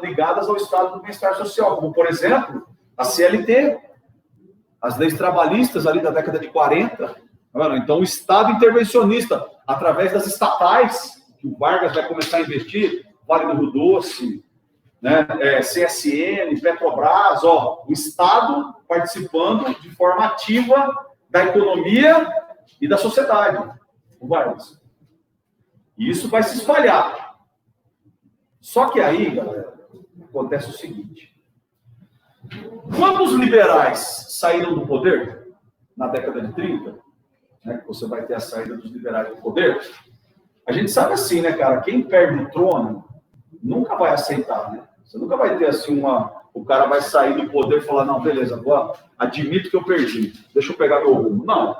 do Bem-Estar Social, como, por exemplo, a CLT, as leis trabalhistas ali da década de 40. Então, o Estado intervencionista, através das estatais, que o Vargas vai começar a investir, Vale do Rio Doce, né, CSN, Petrobras, ó, o Estado participando de forma ativa da economia e da sociedade. O Vargas. E isso vai se espalhar. Só que aí, galera, acontece o seguinte. Quando os liberais saíram do poder, na década de 30, né, que você vai ter a saída dos liberais do poder, a gente sabe assim, né, cara, quem perde o trono nunca vai aceitar, né? Você nunca vai ter assim o cara vai sair do poder e falar, não, beleza, agora admito que eu perdi, deixa eu pegar meu rumo. Não.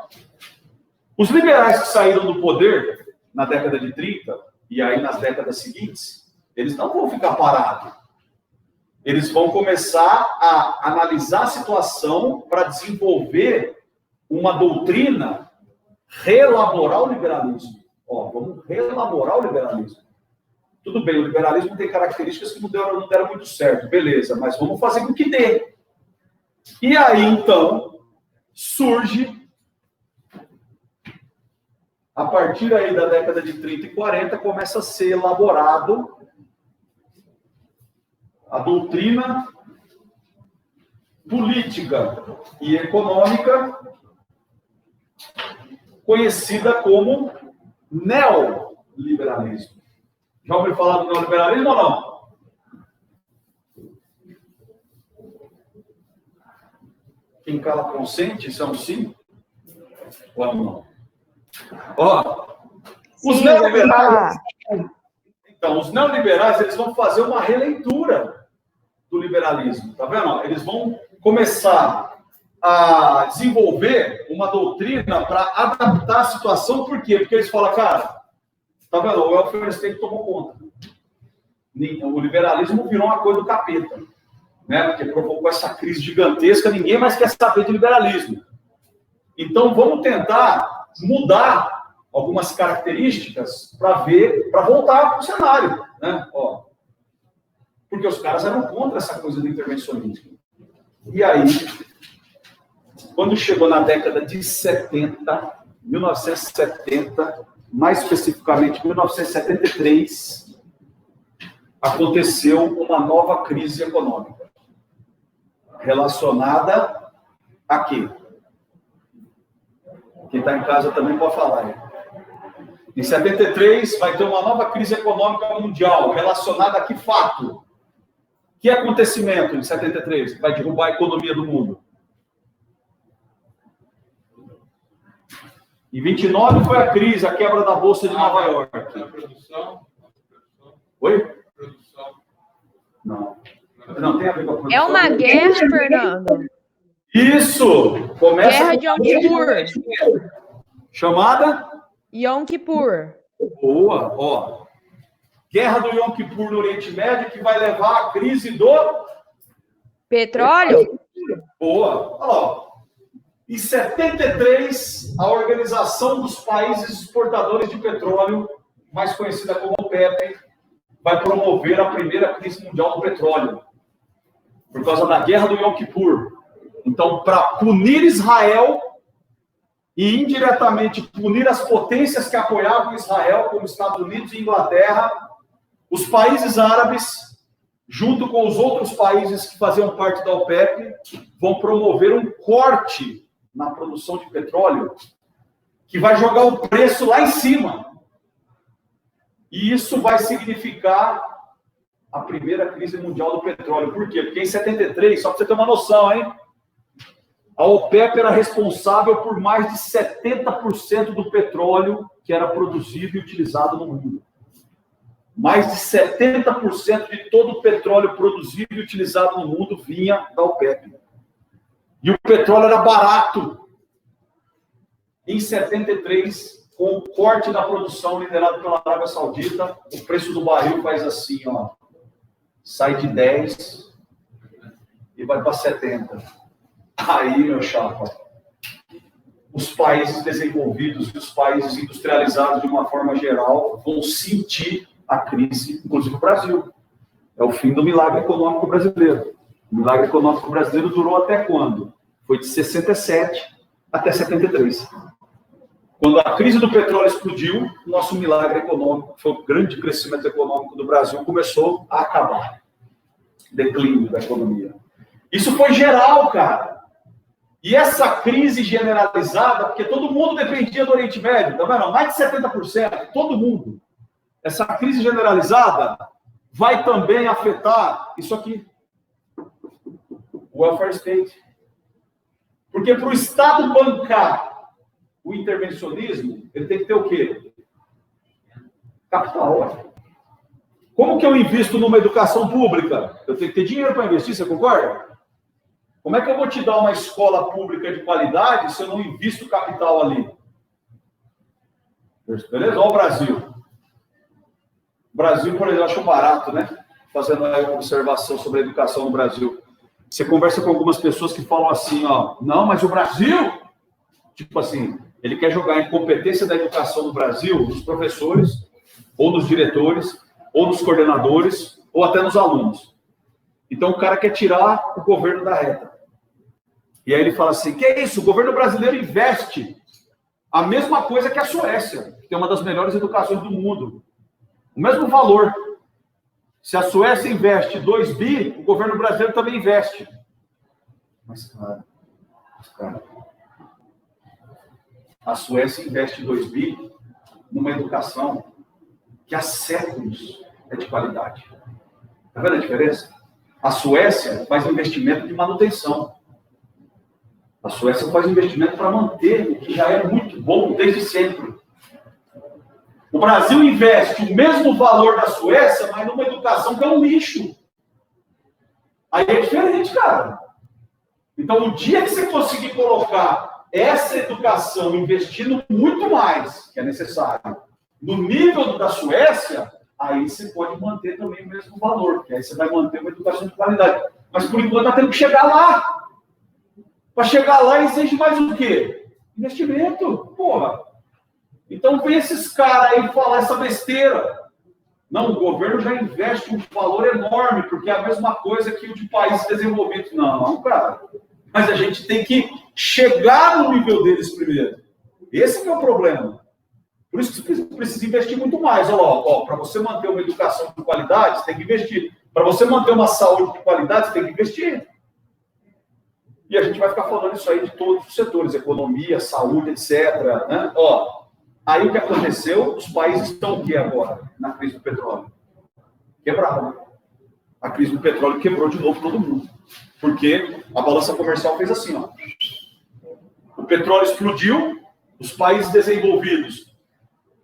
Os liberais que saíram do poder na década de 30 e aí nas décadas seguintes, eles não vão ficar parados. Eles vão começar a analisar a situação para desenvolver uma doutrina, reelaborar o liberalismo. Ó, vamos reelaborar o liberalismo. Tudo bem, o liberalismo tem características que não deram muito certo, beleza, mas vamos fazer com que dê. E aí, então, surge, a partir aí da década de 30 e 40, começa a ser elaborado a doutrina política e econômica conhecida como neoliberalismo. Já ouviu falar do neoliberalismo ou não? Quem cala consente, isso é um sim? Ou não? Ó, os neoliberais... Então, os neoliberais, eles vão fazer uma releitura do liberalismo, tá vendo? Eles vão começar a desenvolver uma doutrina para adaptar a situação. Por quê? Porque eles falam, cara, tá vendo? O welfare state tomou conta. O liberalismo virou uma coisa do capeta, né? Porque provocou essa crise gigantesca, ninguém mais quer saber de liberalismo. Então, vamos tentar mudar algumas características para voltar para o cenário, né? Ó, porque os caras eram contra essa coisa do intervencionismo. E aí, quando chegou na década de 70, 1970, mais especificamente 1973, aconteceu uma nova crise econômica relacionada a quê? Quem está em casa também pode falar, né? Em 73, vai ter uma nova crise econômica mundial, relacionada a que fato? Que acontecimento em 73 que vai derrubar a economia do mundo? Em 29 foi a crise, a quebra da Bolsa de Nova York. Oi? Não. Não tem a ver com a produção. É uma guerra, Fernando. Isso! Começa Guerra de Yom Kippur. chamada? Yom Kippur. Boa, ó. Guerra do Yom Kippur no Oriente Médio, que vai levar à crise do... Petróleo? Boa. Ó. Em 73, a Organização dos Países Exportadores de Petróleo, mais conhecida como OPEP, vai promover a primeira crise mundial do petróleo, por causa da Guerra do Yom Kippur. Então, para punir Israel e indiretamente punir as potências que apoiavam Israel, como Estados Unidos e Inglaterra, os países árabes, junto com os outros países que faziam parte da OPEP, vão promover um corte na produção de petróleo que vai jogar o preço lá em cima. E isso vai significar a primeira crise mundial do petróleo. Por quê? Porque em 73, só para você ter uma noção, hein? A OPEP era responsável por mais de 70% do petróleo que era produzido e utilizado no mundo. Mais de 70% de todo o petróleo produzido e utilizado no mundo vinha da OPEP. E o petróleo era barato. Em 73, com o corte da produção liderado pela Arábia Saudita, o preço do barril faz assim, ó. Sai de 10 e vai para 70. Aí, meu chapa, os países desenvolvidos e os países industrializados, de uma forma geral, vão sentir a crise, inclusive o Brasil. É o fim do milagre econômico brasileiro. O milagre econômico brasileiro durou até quando? Foi de 67 até 73. Quando a crise do petróleo explodiu, nosso milagre econômico, foi o grande crescimento econômico do Brasil, começou a acabar. Declínio da economia. Isso foi geral, cara. E essa crise generalizada, porque todo mundo dependia do Oriente Médio, tá vendo? Mais de 70%, todo mundo. Essa crise generalizada vai também afetar isso aqui. O welfare state. Porque para o Estado bancar o intervencionismo, ele tem que ter o quê? Capital. Como que eu invisto numa educação pública? Eu tenho que ter dinheiro para investir, você concorda? Como é que eu vou te dar uma escola pública de qualidade se eu não invisto capital ali? Beleza? Olha o Brasil. O Brasil, por exemplo, eu acho barato, né? Fazendo uma observação sobre a educação no Brasil. Você conversa com algumas pessoas que falam assim, ó, não, mas o Brasil, tipo assim, ele quer jogar a incompetência da educação no Brasil nos professores, ou nos diretores, ou nos coordenadores, ou até nos alunos. Então o cara quer tirar o governo da reta. E aí ele fala assim, que é isso? O governo brasileiro investe a mesma coisa que a Suécia, que tem uma das melhores educações do mundo. O mesmo valor. Se a Suécia investe 2 bi, o governo brasileiro também investe. Mas, cara, a Suécia investe 2 bi numa educação que há séculos é de qualidade. Está vendo a diferença? A Suécia faz investimento de manutenção. A Suécia faz investimento para manter o que já é muito bom desde sempre. O Brasil investe o mesmo valor da Suécia, mas numa educação que é um lixo. Aí é diferente, cara. Então, o dia que você conseguir colocar essa educação investindo muito mais, que é necessário, no nível da Suécia, aí você pode manter também o mesmo valor, porque aí você vai manter uma educação de qualidade. Mas, por enquanto, nós temos que chegar lá. Para chegar lá, exige mais o quê? Investimento. Porra. Então, vem esses caras aí falar essa besteira. Não, o governo já investe um valor enorme, porque é a mesma coisa que o de países desenvolvidos. Não, cara. Mas a gente tem que chegar no nível deles primeiro. Esse que é o problema. Por isso que você precisa investir muito mais. Para você manter uma educação de qualidade, você tem que investir. Para você manter uma saúde de qualidade, você tem que investir. E a gente vai ficar falando isso aí de todos os setores, economia, saúde, etc. Né? Aí o que aconteceu, os países estão aqui agora, na crise do petróleo. Quebraram. A crise do petróleo quebrou de novo todo mundo. Porque a balança comercial fez assim, ó. O petróleo explodiu, os países desenvolvidos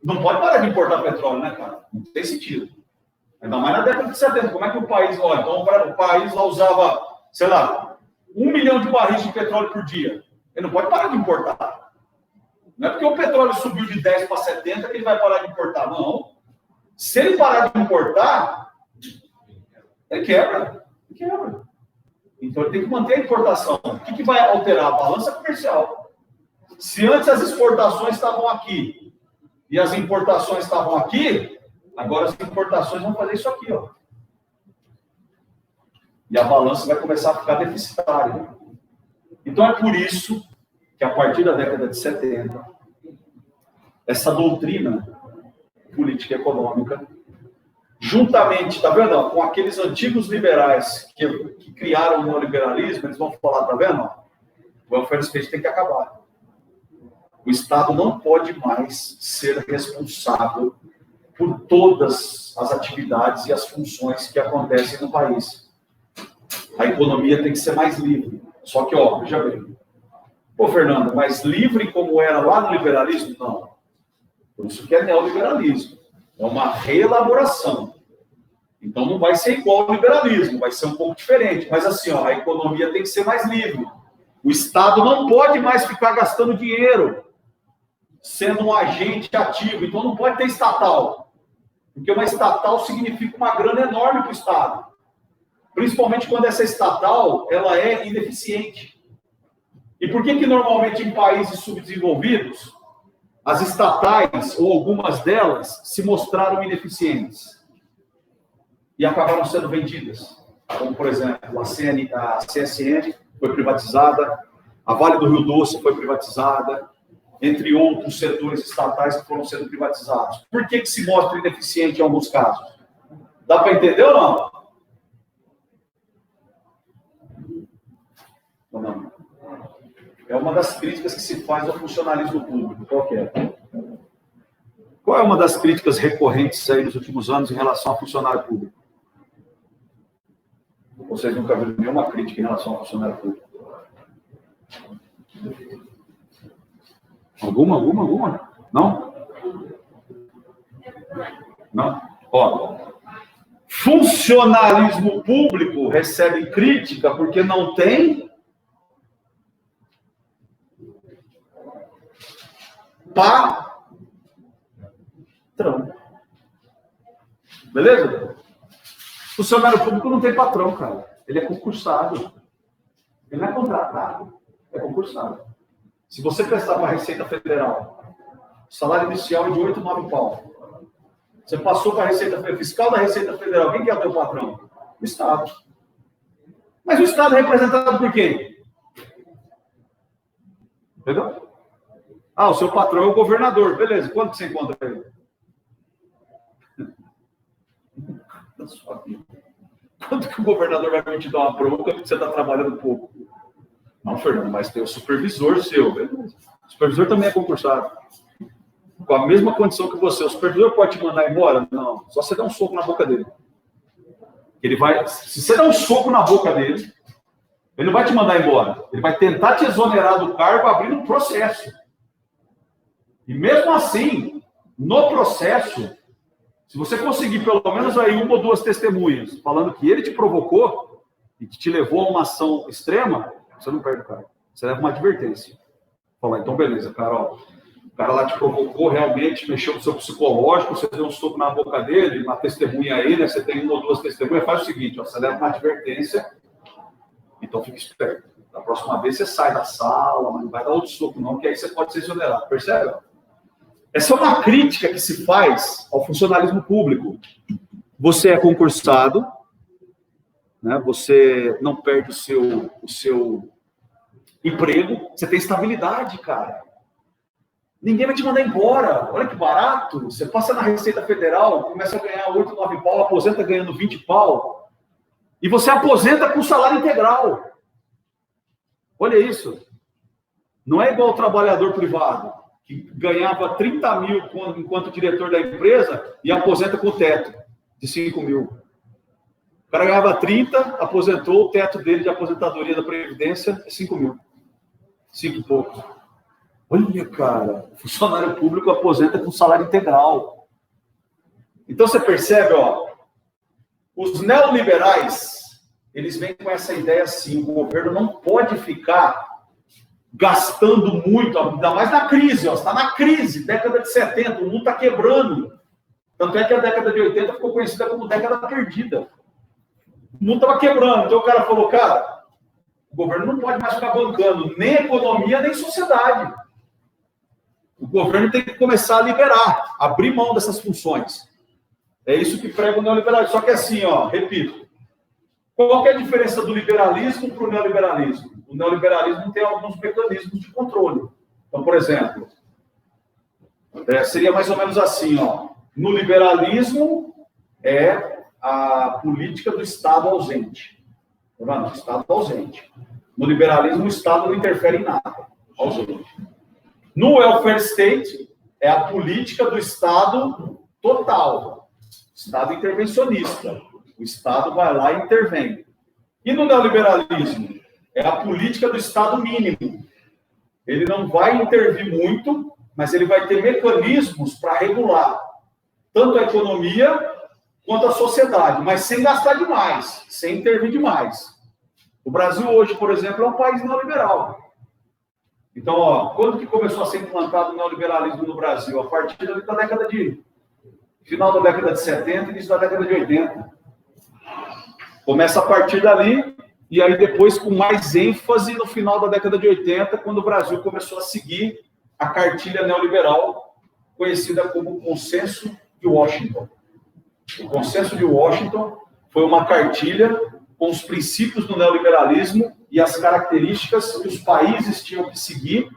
não pode parar de importar petróleo, né, cara? Não tem sentido. Ainda mais na década de 70. Como é que o país... então o país lá usava, sei lá, 1 milhão de barris de petróleo por dia. Ele não pode parar de importar. Não é porque o petróleo subiu de 10 para 70 que ele vai parar de importar. Não. Se ele parar de importar, ele quebra. Ele quebra. Então, ele tem que manter a importação. O que vai alterar? A balança comercial. Se antes as exportações estavam aqui e as importações estavam aqui, agora as importações vão fazer isso aqui, ó. E a balança vai começar a ficar deficitária. Então, é por isso que, a partir da década de 70, essa doutrina política e econômica, juntamente, tá vendo, com aqueles antigos liberais que criaram o neoliberalismo, eles vão falar, tá vendo? O welfare state tem que acabar. O Estado não pode mais ser responsável por todas as atividades e as funções que acontecem no país. A economia tem que ser mais livre. Só que, ó, veja bem. Pô, Fernando, mas livre como era lá no liberalismo? Não. Por isso que é neoliberalismo. É uma reelaboração. Então não vai ser igual ao liberalismo, vai ser um pouco diferente. Mas assim, ó, a economia tem que ser mais livre. O Estado não pode mais ficar gastando dinheiro, sendo um agente ativo. Então não pode ter estatal. Porque uma estatal significa uma grana enorme para o Estado. Principalmente quando essa estatal ela é ineficiente. E por que normalmente em países subdesenvolvidos, as estatais, ou algumas delas, se mostraram ineficientes e acabaram sendo vendidas? Como, por exemplo, a CSN foi privatizada, a Vale do Rio Doce foi privatizada, entre outros setores estatais que foram sendo privatizados. Por que se mostra ineficiente em alguns casos? Dá para entender ou não? Ou não? É uma das críticas que se faz ao funcionalismo público. Qual que é? Qual é uma das críticas recorrentes aí nos últimos anos em relação ao funcionário público? Vocês nunca viram nenhuma crítica em relação ao funcionário público? Alguma? Não? Não? Ó, funcionalismo público recebe crítica porque não tem patrão. Beleza? Funcionário público não tem patrão, cara. Ele é concursado. Ele não é contratado. É concursado. Se você prestar para a Receita Federal, o salário inicial é de 8, 9 pau. Você passou para a Receita Fiscal da Receita Federal. Quem que é o teu patrão? O Estado. Mas o Estado é representado por quem? Entendeu? Ah, o seu patrão é o governador. Beleza, quanto que você encontra ele? Da sua vida. Quanto que o governador vai te dar uma bronca porque você está trabalhando pouco? Não, Fernando, mas tem o supervisor seu. Beleza. O supervisor também é concursado. Com a mesma condição que você. O supervisor pode te mandar embora? Não. Só você dá um soco na boca dele. Ele vai... Se você dá um soco na boca dele, ele não vai te mandar embora. Ele vai tentar te exonerar do cargo abrindo um processo. E mesmo assim, no processo, se você conseguir pelo menos aí 1 ou 2 testemunhas falando que ele te provocou e que te levou a uma ação extrema, você não perde o cargo. Você leva uma advertência. Fala, então beleza, cara, ó, o cara lá te provocou, realmente mexeu no seu psicológico, você deu um soco na boca dele, uma testemunha aí, né? Você tem 1 ou 2 testemunhas, faz o seguinte, ó, você leva uma advertência, então fique esperto. Da próxima vez você sai da sala, mas não vai dar outro soco não, que aí você pode ser exonerado, percebe? Essa é uma crítica que se faz ao funcionalismo público. Você é concursado, né? Você não perde o seu emprego, você tem estabilidade, cara. Ninguém vai te mandar embora. Olha que barato. Você passa na Receita Federal, começa a ganhar 8, 9 pau, aposenta ganhando 20 pau, e você aposenta com salário integral. Olha isso. Não é igual o trabalhador privado, que ganhava 30 mil enquanto diretor da empresa e aposenta com o teto de 5 mil. O cara ganhava 30, aposentou, o teto dele de aposentadoria da Previdência é 5 mil. 5 e pouco. Olha, cara, o funcionário público aposenta com salário integral. Então você percebe, ó, os neoliberais, eles vêm com essa ideia assim, o governo não pode ficar gastando muito, ainda mais na crise, ó, está na crise, década de 70, o mundo está quebrando. Tanto é que a década de 80 ficou conhecida como década perdida. O mundo estava quebrando, então o cara falou, cara, o governo não pode mais ficar bancando nem economia, nem sociedade. O governo tem que começar a liberar, abrir mão dessas funções. É isso que prega o neoliberalismo. Só que assim, ó, repito, qual que é a diferença do liberalismo para o neoliberalismo? O neoliberalismo tem alguns mecanismos de controle. Então, por exemplo, seria mais ou menos assim, ó. No liberalismo é a política do Estado ausente. Tá vendo? Estado ausente. No liberalismo, o Estado não interfere em nada. Ausente. No welfare state é a política do Estado total. Estado intervencionista. O Estado vai lá e intervém. E no neoliberalismo é a política do Estado mínimo. Ele não vai intervir muito, mas ele vai ter mecanismos para regular tanto a economia quanto a sociedade, mas sem gastar demais, sem intervir demais. O Brasil hoje, por exemplo, é um país neoliberal. Então, ó, quando que começou a ser implantado o neoliberalismo no Brasil? A partir da década de... final da década de 70 e início da década de 80. Começa a partir dali, e aí depois com mais ênfase no final da década de 80, quando o Brasil começou a seguir a cartilha neoliberal, conhecida como Consenso de Washington. O Consenso de Washington foi uma cartilha com os princípios do neoliberalismo e as características que os países tinham que seguir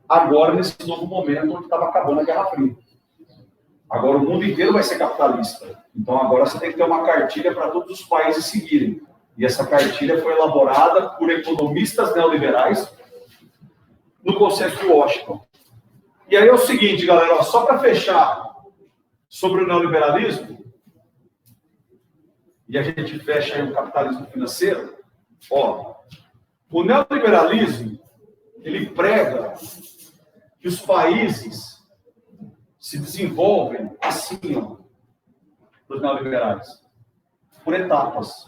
agora, nesse novo momento onde estava acabando a Guerra Fria. Agora o mundo inteiro vai ser capitalista. Então agora você tem que ter uma cartilha para todos os países seguirem. E essa cartilha foi elaborada por economistas neoliberais no Consenso de Washington. E aí é o seguinte, galera, ó, só para fechar sobre o neoliberalismo, e a gente fecha aí o capitalismo financeiro, ó, o neoliberalismo, ele prega que os países se desenvolvem assim, ó, os neoliberais, por etapas.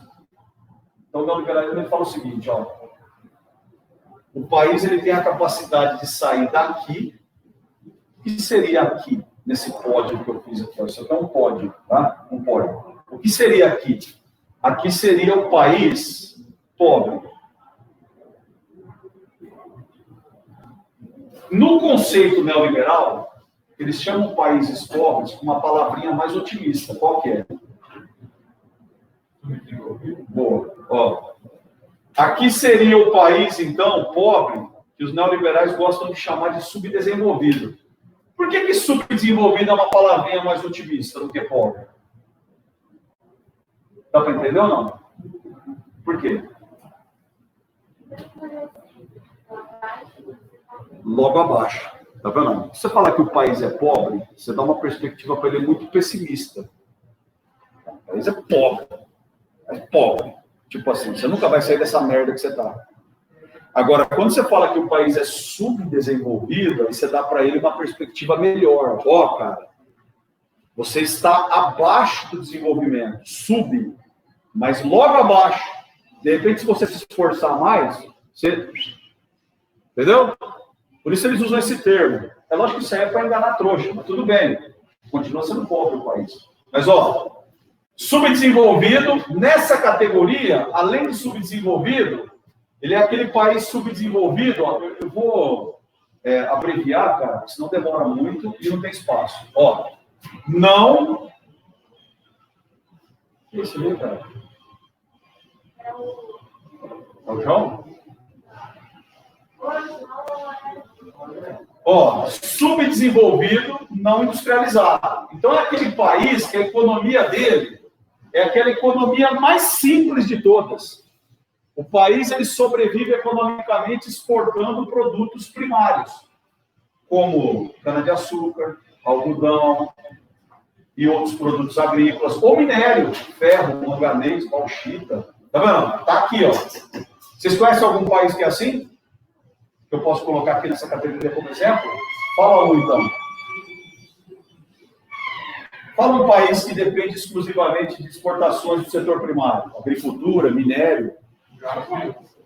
Então, o neoliberalismo ele fala o seguinte, ó, o país ele tem a capacidade de sair daqui, o que seria aqui, nesse pódio que eu fiz aqui, ó, isso aqui é um pódio, tá? Um pódio. O que seria aqui? Aqui seria o país pobre. No conceito neoliberal, eles chamam países pobres com uma palavrinha mais otimista. Qual que é? Boa. Ó. Aqui seria o país, então, pobre, que os neoliberais gostam de chamar de subdesenvolvido. Por que subdesenvolvido é uma palavrinha mais otimista do que pobre? Dá para entender ou não? Por quê? Logo abaixo. Tá vendo? Se você falar que o país é pobre, você dá uma perspectiva para ele muito pessimista. O país é pobre. É pobre. Tipo assim, você nunca vai sair dessa merda que você tá. Agora, quando você fala que o país é subdesenvolvido, aí você dá para ele uma perspectiva melhor. Ó, cara, você está abaixo do desenvolvimento. Sub. Mas logo abaixo. De repente, se você se esforçar mais, você... Entendeu? Por isso eles usam esse termo. É lógico que isso aí é para enganar trouxa, mas tudo bem. Continua sendo pobre o país. Mas, ó, subdesenvolvido, nessa categoria, além de subdesenvolvido, ele é aquele país subdesenvolvido, ó, eu vou abreviar, cara, senão demora muito e não tem espaço. Ó, não... O que é isso aí, cara? É o João? Ó, subdesenvolvido, não industrializado. Então é aquele país que a economia dele é aquela economia mais simples de todas. O país ele sobrevive economicamente exportando produtos primários, como cana-de-açúcar, algodão e outros produtos agrícolas, ou minério, ferro, manganês, bauxita. Tá vendo? Tá aqui, ó. Vocês conhecem algum país que é assim? Que eu posso colocar aqui nessa categoria como exemplo? Fala um, então. Fala um país que depende exclusivamente de exportações do setor primário, agricultura, minério.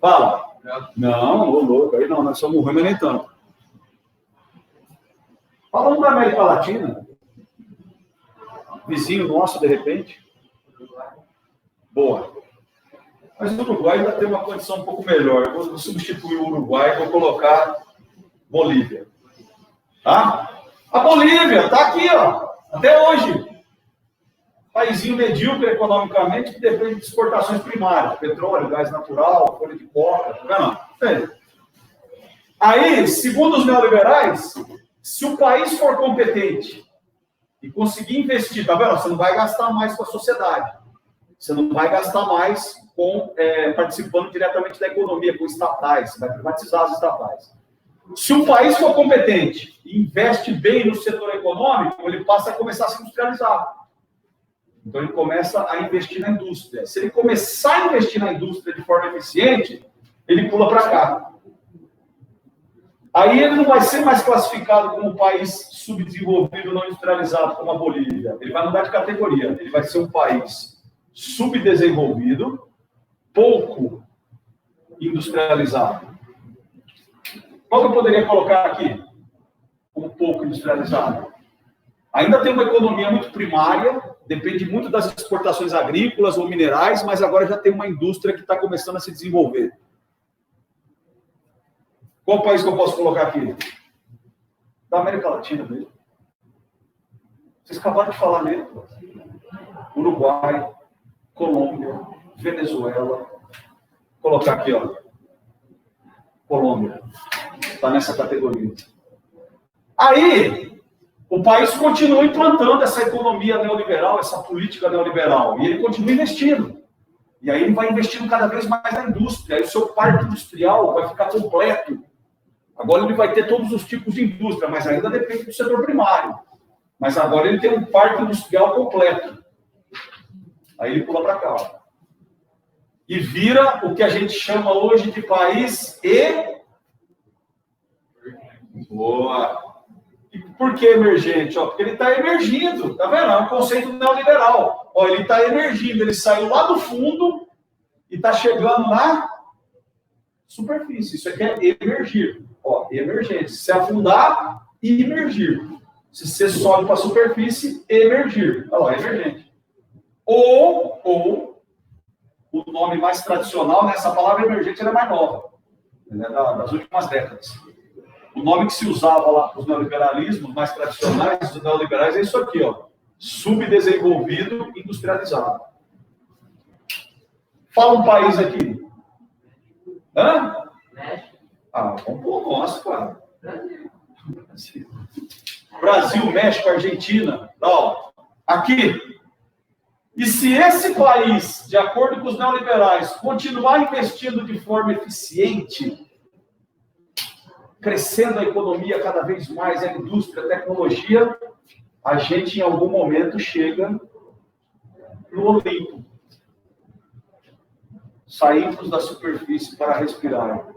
Fala. Não, ô louco, aí não, nós somos ruins, mas nem tanto. Fala um da América Latina. Vizinho nosso, de repente. Boa. Mas o Uruguai ainda tem uma condição um pouco melhor. Eu vou substituir o Uruguai e vou colocar Bolívia. Tá? A Bolívia está aqui, ó, até hoje. Paísinho medíocre economicamente que depende de exportações primárias. Petróleo, gás natural, folha de coca. Não. Aí, segundo os neoliberais, se o país for competente e conseguir investir, tá vendo? Você não vai gastar mais com a sociedade. Você não vai gastar mais participando diretamente da economia, com estatais. Você vai privatizar as estatais. Se o país for competente e investe bem no setor econômico, ele passa a começar a se industrializar. Então, ele começa a investir na indústria. Se ele começar a investir na indústria de forma eficiente, ele pula para cá. Aí ele não vai ser mais classificado como um país subdesenvolvido, não industrializado, como a Bolívia. Ele vai mudar de categoria. Ele vai ser um país subdesenvolvido, pouco industrializado. Qual que eu poderia colocar aqui? Como pouco industrializado. Ainda tem uma economia muito primária, depende muito das exportações agrícolas ou minerais, mas agora já tem uma indústria que está começando a se desenvolver. Qual país que eu posso colocar aqui? Da América Latina mesmo. Vocês acabaram de falar mesmo. Uruguai, Colômbia, Venezuela. Vou colocar aqui, ó. Colômbia. Está nessa categoria. Aí, o país continua implantando essa economia neoliberal, essa política neoliberal, e ele continua investindo. E aí ele vai investindo cada vez mais na indústria. Aí o seu parque industrial vai ficar completo. Agora ele vai ter todos os tipos de indústria, mas ainda depende do setor primário. Mas agora ele tem um parque industrial completo. Aí ele pula para cá. Ó. E vira o que a gente chama hoje de país Boa. E por que emergente? Ó, porque ele está emergindo, tá vendo? É um conceito neoliberal. Ó, ele está emergindo, ele saiu lá do fundo e está chegando na superfície. Isso aqui é emergir. Ó, emergente. Se afundar, emergir. Se você sobe para a superfície, emergir. Olha lá, emergente. Ou o nome mais tradicional, né? Essa palavra emergente ela é mais nova. Ela é das últimas décadas. O nome que se usava lá para os neoliberalismos mais tradicionais, os neoliberais, é isso aqui, ó. Subdesenvolvido, industrializado. Fala um país aqui. Hã? Ah, vamos pôr o nosso, cara. Brasil, México, Argentina. Ó, aqui. E se esse país, de acordo com os neoliberais, continuar investindo de forma eficiente, crescendo a economia cada vez mais, a indústria, a tecnologia, a gente em algum momento chega no Olimpo. Saímos da superfície para respirar.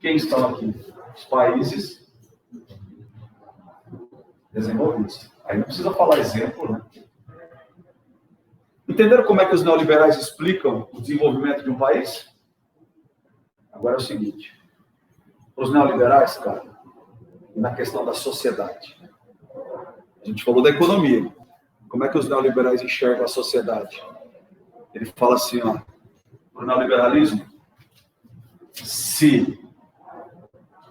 Quem estão aqui? Os países desenvolvidos. Aí não precisa falar exemplo, né? Entenderam como é que os neoliberais explicam o desenvolvimento de um país? Agora é o seguinte. Os neoliberais, cara, na questão da sociedade. A gente falou da economia. Como é que os neoliberais enxergam a sociedade? Ele fala assim, ó, o neoliberalismo, se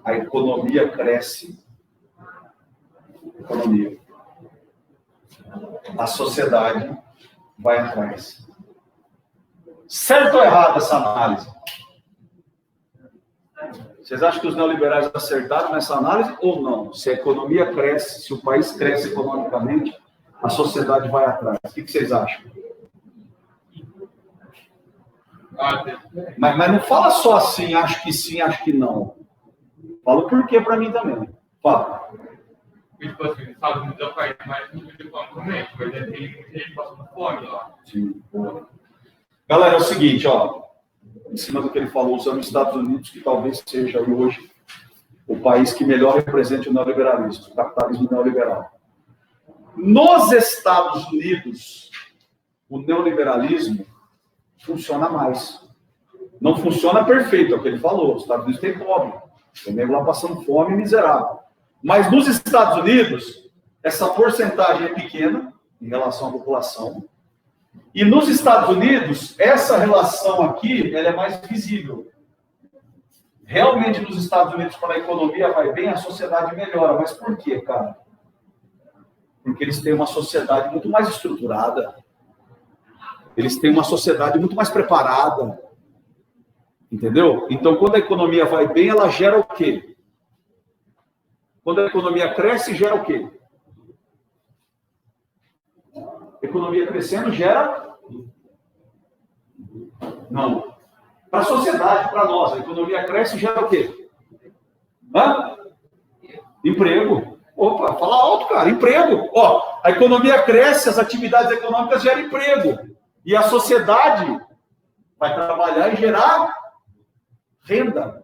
a economia cresce, a sociedade vai atrás. Certo ou errado essa análise? Vocês acham que os neoliberais acertaram nessa análise ou não? Se a economia cresce, se o país cresce economicamente, a sociedade vai atrás. O que vocês acham? Mas não fala só assim, acho que sim, acho que não. Fala o porquê para mim também. Fala. Tipo assim, os Estados Unidos é o país mais desenvolvido economicamente, mas tem muita gente passando fome lá. Sim. Galera, é o seguinte, ó. Em cima do que ele falou, usando os Estados Unidos, que talvez seja hoje o país que melhor represente o neoliberalismo, o capitalismo neoliberal. Nos Estados Unidos, o neoliberalismo funciona mais. Não funciona perfeito, é o que ele falou. Os Estados Unidos têm pobre, tem nego lá passando fome miserável. Mas nos Estados Unidos, essa porcentagem é pequena em relação à população. E nos Estados Unidos, essa relação aqui, ela é mais visível. Realmente, nos Estados Unidos, quando a economia vai bem, a sociedade melhora. Mas por quê, cara? Porque eles têm uma sociedade muito mais estruturada. Eles têm uma sociedade muito mais preparada. Entendeu? Então, quando a economia vai bem, ela gera o quê? Quando a economia cresce, gera o quê? Economia crescendo gera? Não. Para a sociedade, para nós, a economia cresce gera o quê? Hã? Emprego. Opa, fala alto, cara. Emprego. Ó, a economia cresce, as atividades econômicas geram emprego. E a sociedade vai trabalhar e gerar renda.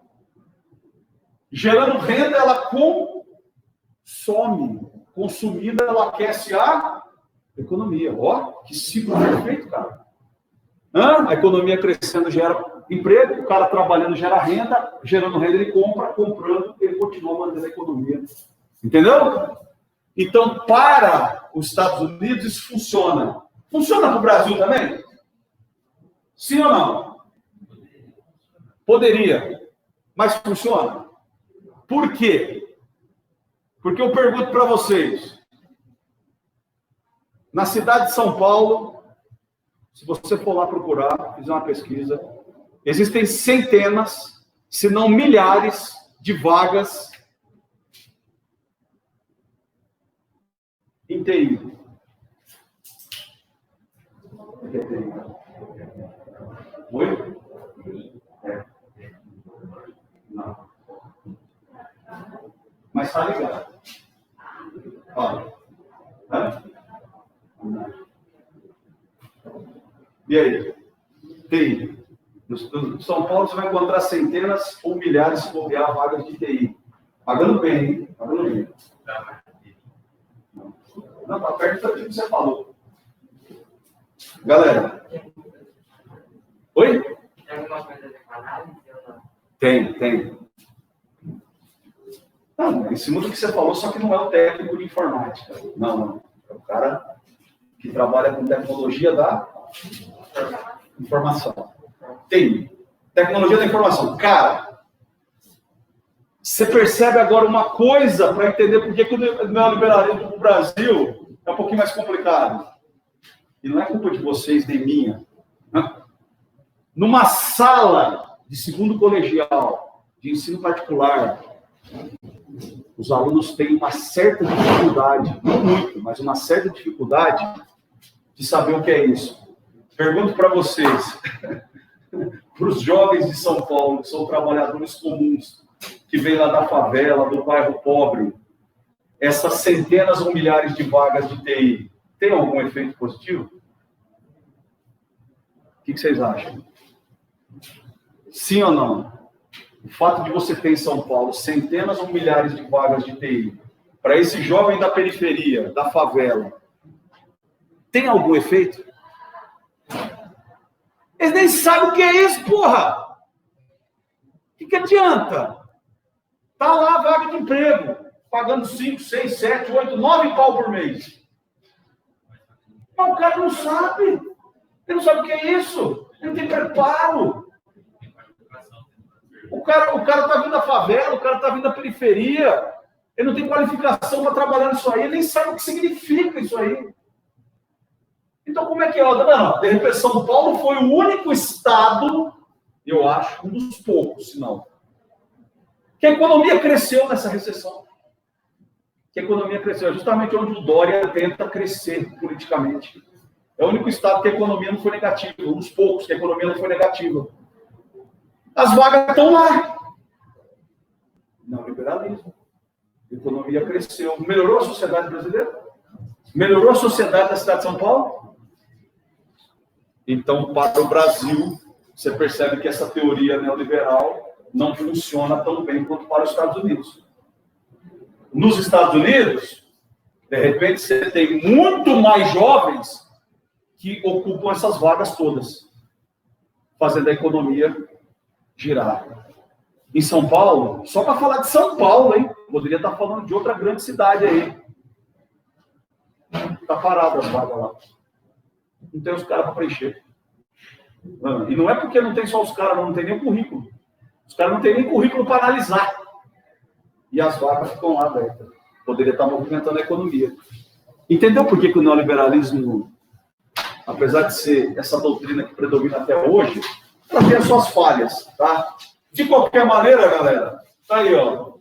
Gerando renda, ela consome. Consumida, ela aquece a economia. Ó, que ciclo perfeito, cara. A economia crescendo gera emprego, o cara trabalhando gera renda, gerando renda ele compra, comprando, ele continua mantendo a economia. Entendeu? Então, para os Estados Unidos, isso funciona. Funciona para o Brasil também? Sim ou não? Poderia. Mas funciona? Por quê? Porque eu pergunto para vocês. Na cidade de São Paulo, se você for lá procurar, fizer uma pesquisa, existem centenas, se não milhares, de vagas em TI. Oi? É. Não. Mas tá ligado. Olha. E aí? TI. No São Paulo você vai encontrar centenas ou milhares se bobear vagas de TI. Pagando bem, hein? Pagando bem. Não, tá perto do que você falou. Galera. Oi? Tem alguma coisa de análise ou não? Tem. Não, em cima do que você falou, só que não é o técnico de informática. Não. É o cara que trabalha com tecnologia da informação. Tem. Tecnologia da informação. Cara, você percebe agora uma coisa para entender por que o neoliberalismo no Brasil é um pouquinho mais complicado. E não é culpa de vocês, nem minha. Numa sala de segundo colegial, de ensino particular, os alunos têm uma certa dificuldade, não muito, mas uma certa dificuldade de saber o que é isso. Pergunto para vocês, para os jovens de São Paulo, que são trabalhadores comuns, que vêm lá da favela, do bairro pobre, essas centenas ou milhares de vagas de TI, tem algum efeito positivo? O que vocês acham? Sim ou não? O fato de você ter em São Paulo centenas ou milhares de vagas de TI, para esse jovem da periferia, da favela, tem algum efeito? Eles nem sabem o que é isso, porra! O que adianta? Tá lá a vaga de emprego, pagando 5, 6, 7, 8, 9 pau por mês. Mas o cara não sabe. Ele não sabe o que é isso. Ele não tem preparo. O cara tá vindo da favela, o cara tá vindo da periferia. Ele não tem qualificação para trabalhar nisso aí. Ele nem sabe o que significa isso aí. Então, como é que é? Não, de repente, São Paulo foi o único estado, eu acho, um dos poucos, se não, que a economia cresceu nessa recessão. Que a economia cresceu. É justamente onde o Dória tenta crescer politicamente. É o único estado que a economia não foi negativa. Um dos poucos que a economia não foi negativa. As vagas estão lá. Não, liberalismo. A economia cresceu. Melhorou a sociedade brasileira? Melhorou a sociedade da cidade de São Paulo? Então, para o Brasil, você percebe que essa teoria neoliberal não funciona tão bem quanto para os Estados Unidos. Nos Estados Unidos, De repente, você tem muito mais jovens que ocupam essas vagas todas, fazendo a economia girar. Em São Paulo, só para falar de São Paulo, hein? Poderia estar falando de outra grande cidade aí. Está parado as vagas lá. Não tem os caras para preencher. E não é porque não tem só os caras, não tem nem currículo. Os caras não têm nem currículo para analisar. E as vagas ficam lá abertas. Poderia estar movimentando a economia. Entendeu por que o neoliberalismo, apesar de ser essa doutrina que predomina até hoje, ela tem as suas falhas, tá? De qualquer maneira, galera, tá aí, ó.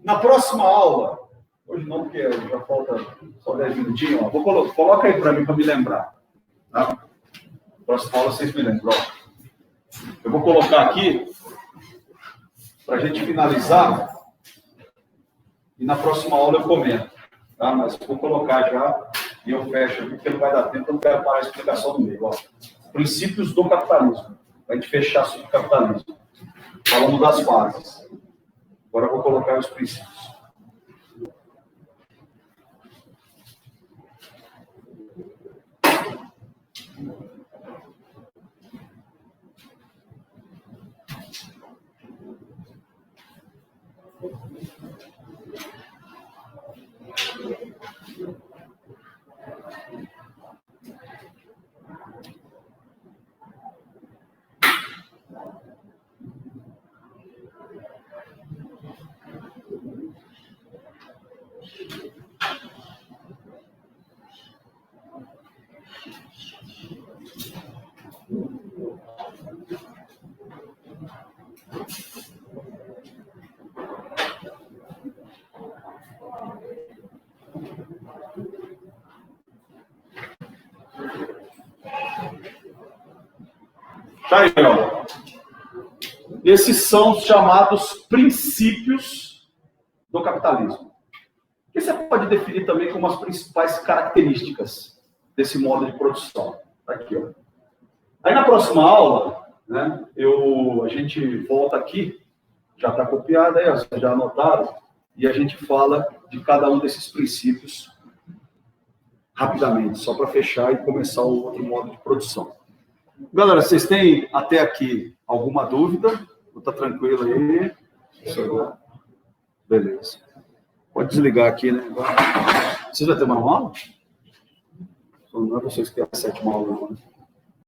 Na próxima aula, hoje não, porque já falta só 10 minutinhos, ó. Coloca aí para mim, para me lembrar. Tá? Na próxima aula vocês me lembram, ó. Eu vou colocar aqui, para a gente finalizar, e na próxima aula eu comento, tá? Mas vou colocar já, e eu fecho aqui, porque não vai dar tempo, eu não quero parar a explicação no meio, ó. Princípios do capitalismo. Para a gente fechar sobre o capitalismo. Falamos das fases. Agora eu vou colocar os princípios. Tá aí, ó. Esses são os chamados princípios do capitalismo. Que você pode definir também como as principais características desse modo de produção. Tá aqui, ó. Aí na próxima aula, né, a gente volta aqui, já está copiado aí, vocês já anotaram, e a gente fala de cada um desses princípios rapidamente, só para fechar e começar o outro modo de produção. Galera, vocês têm até aqui alguma dúvida? Tá tranquilo aí? Beleza. Pode desligar aqui, né? Vocês vão ter uma aula? Não é vocês que é a 7ª aula, não, né?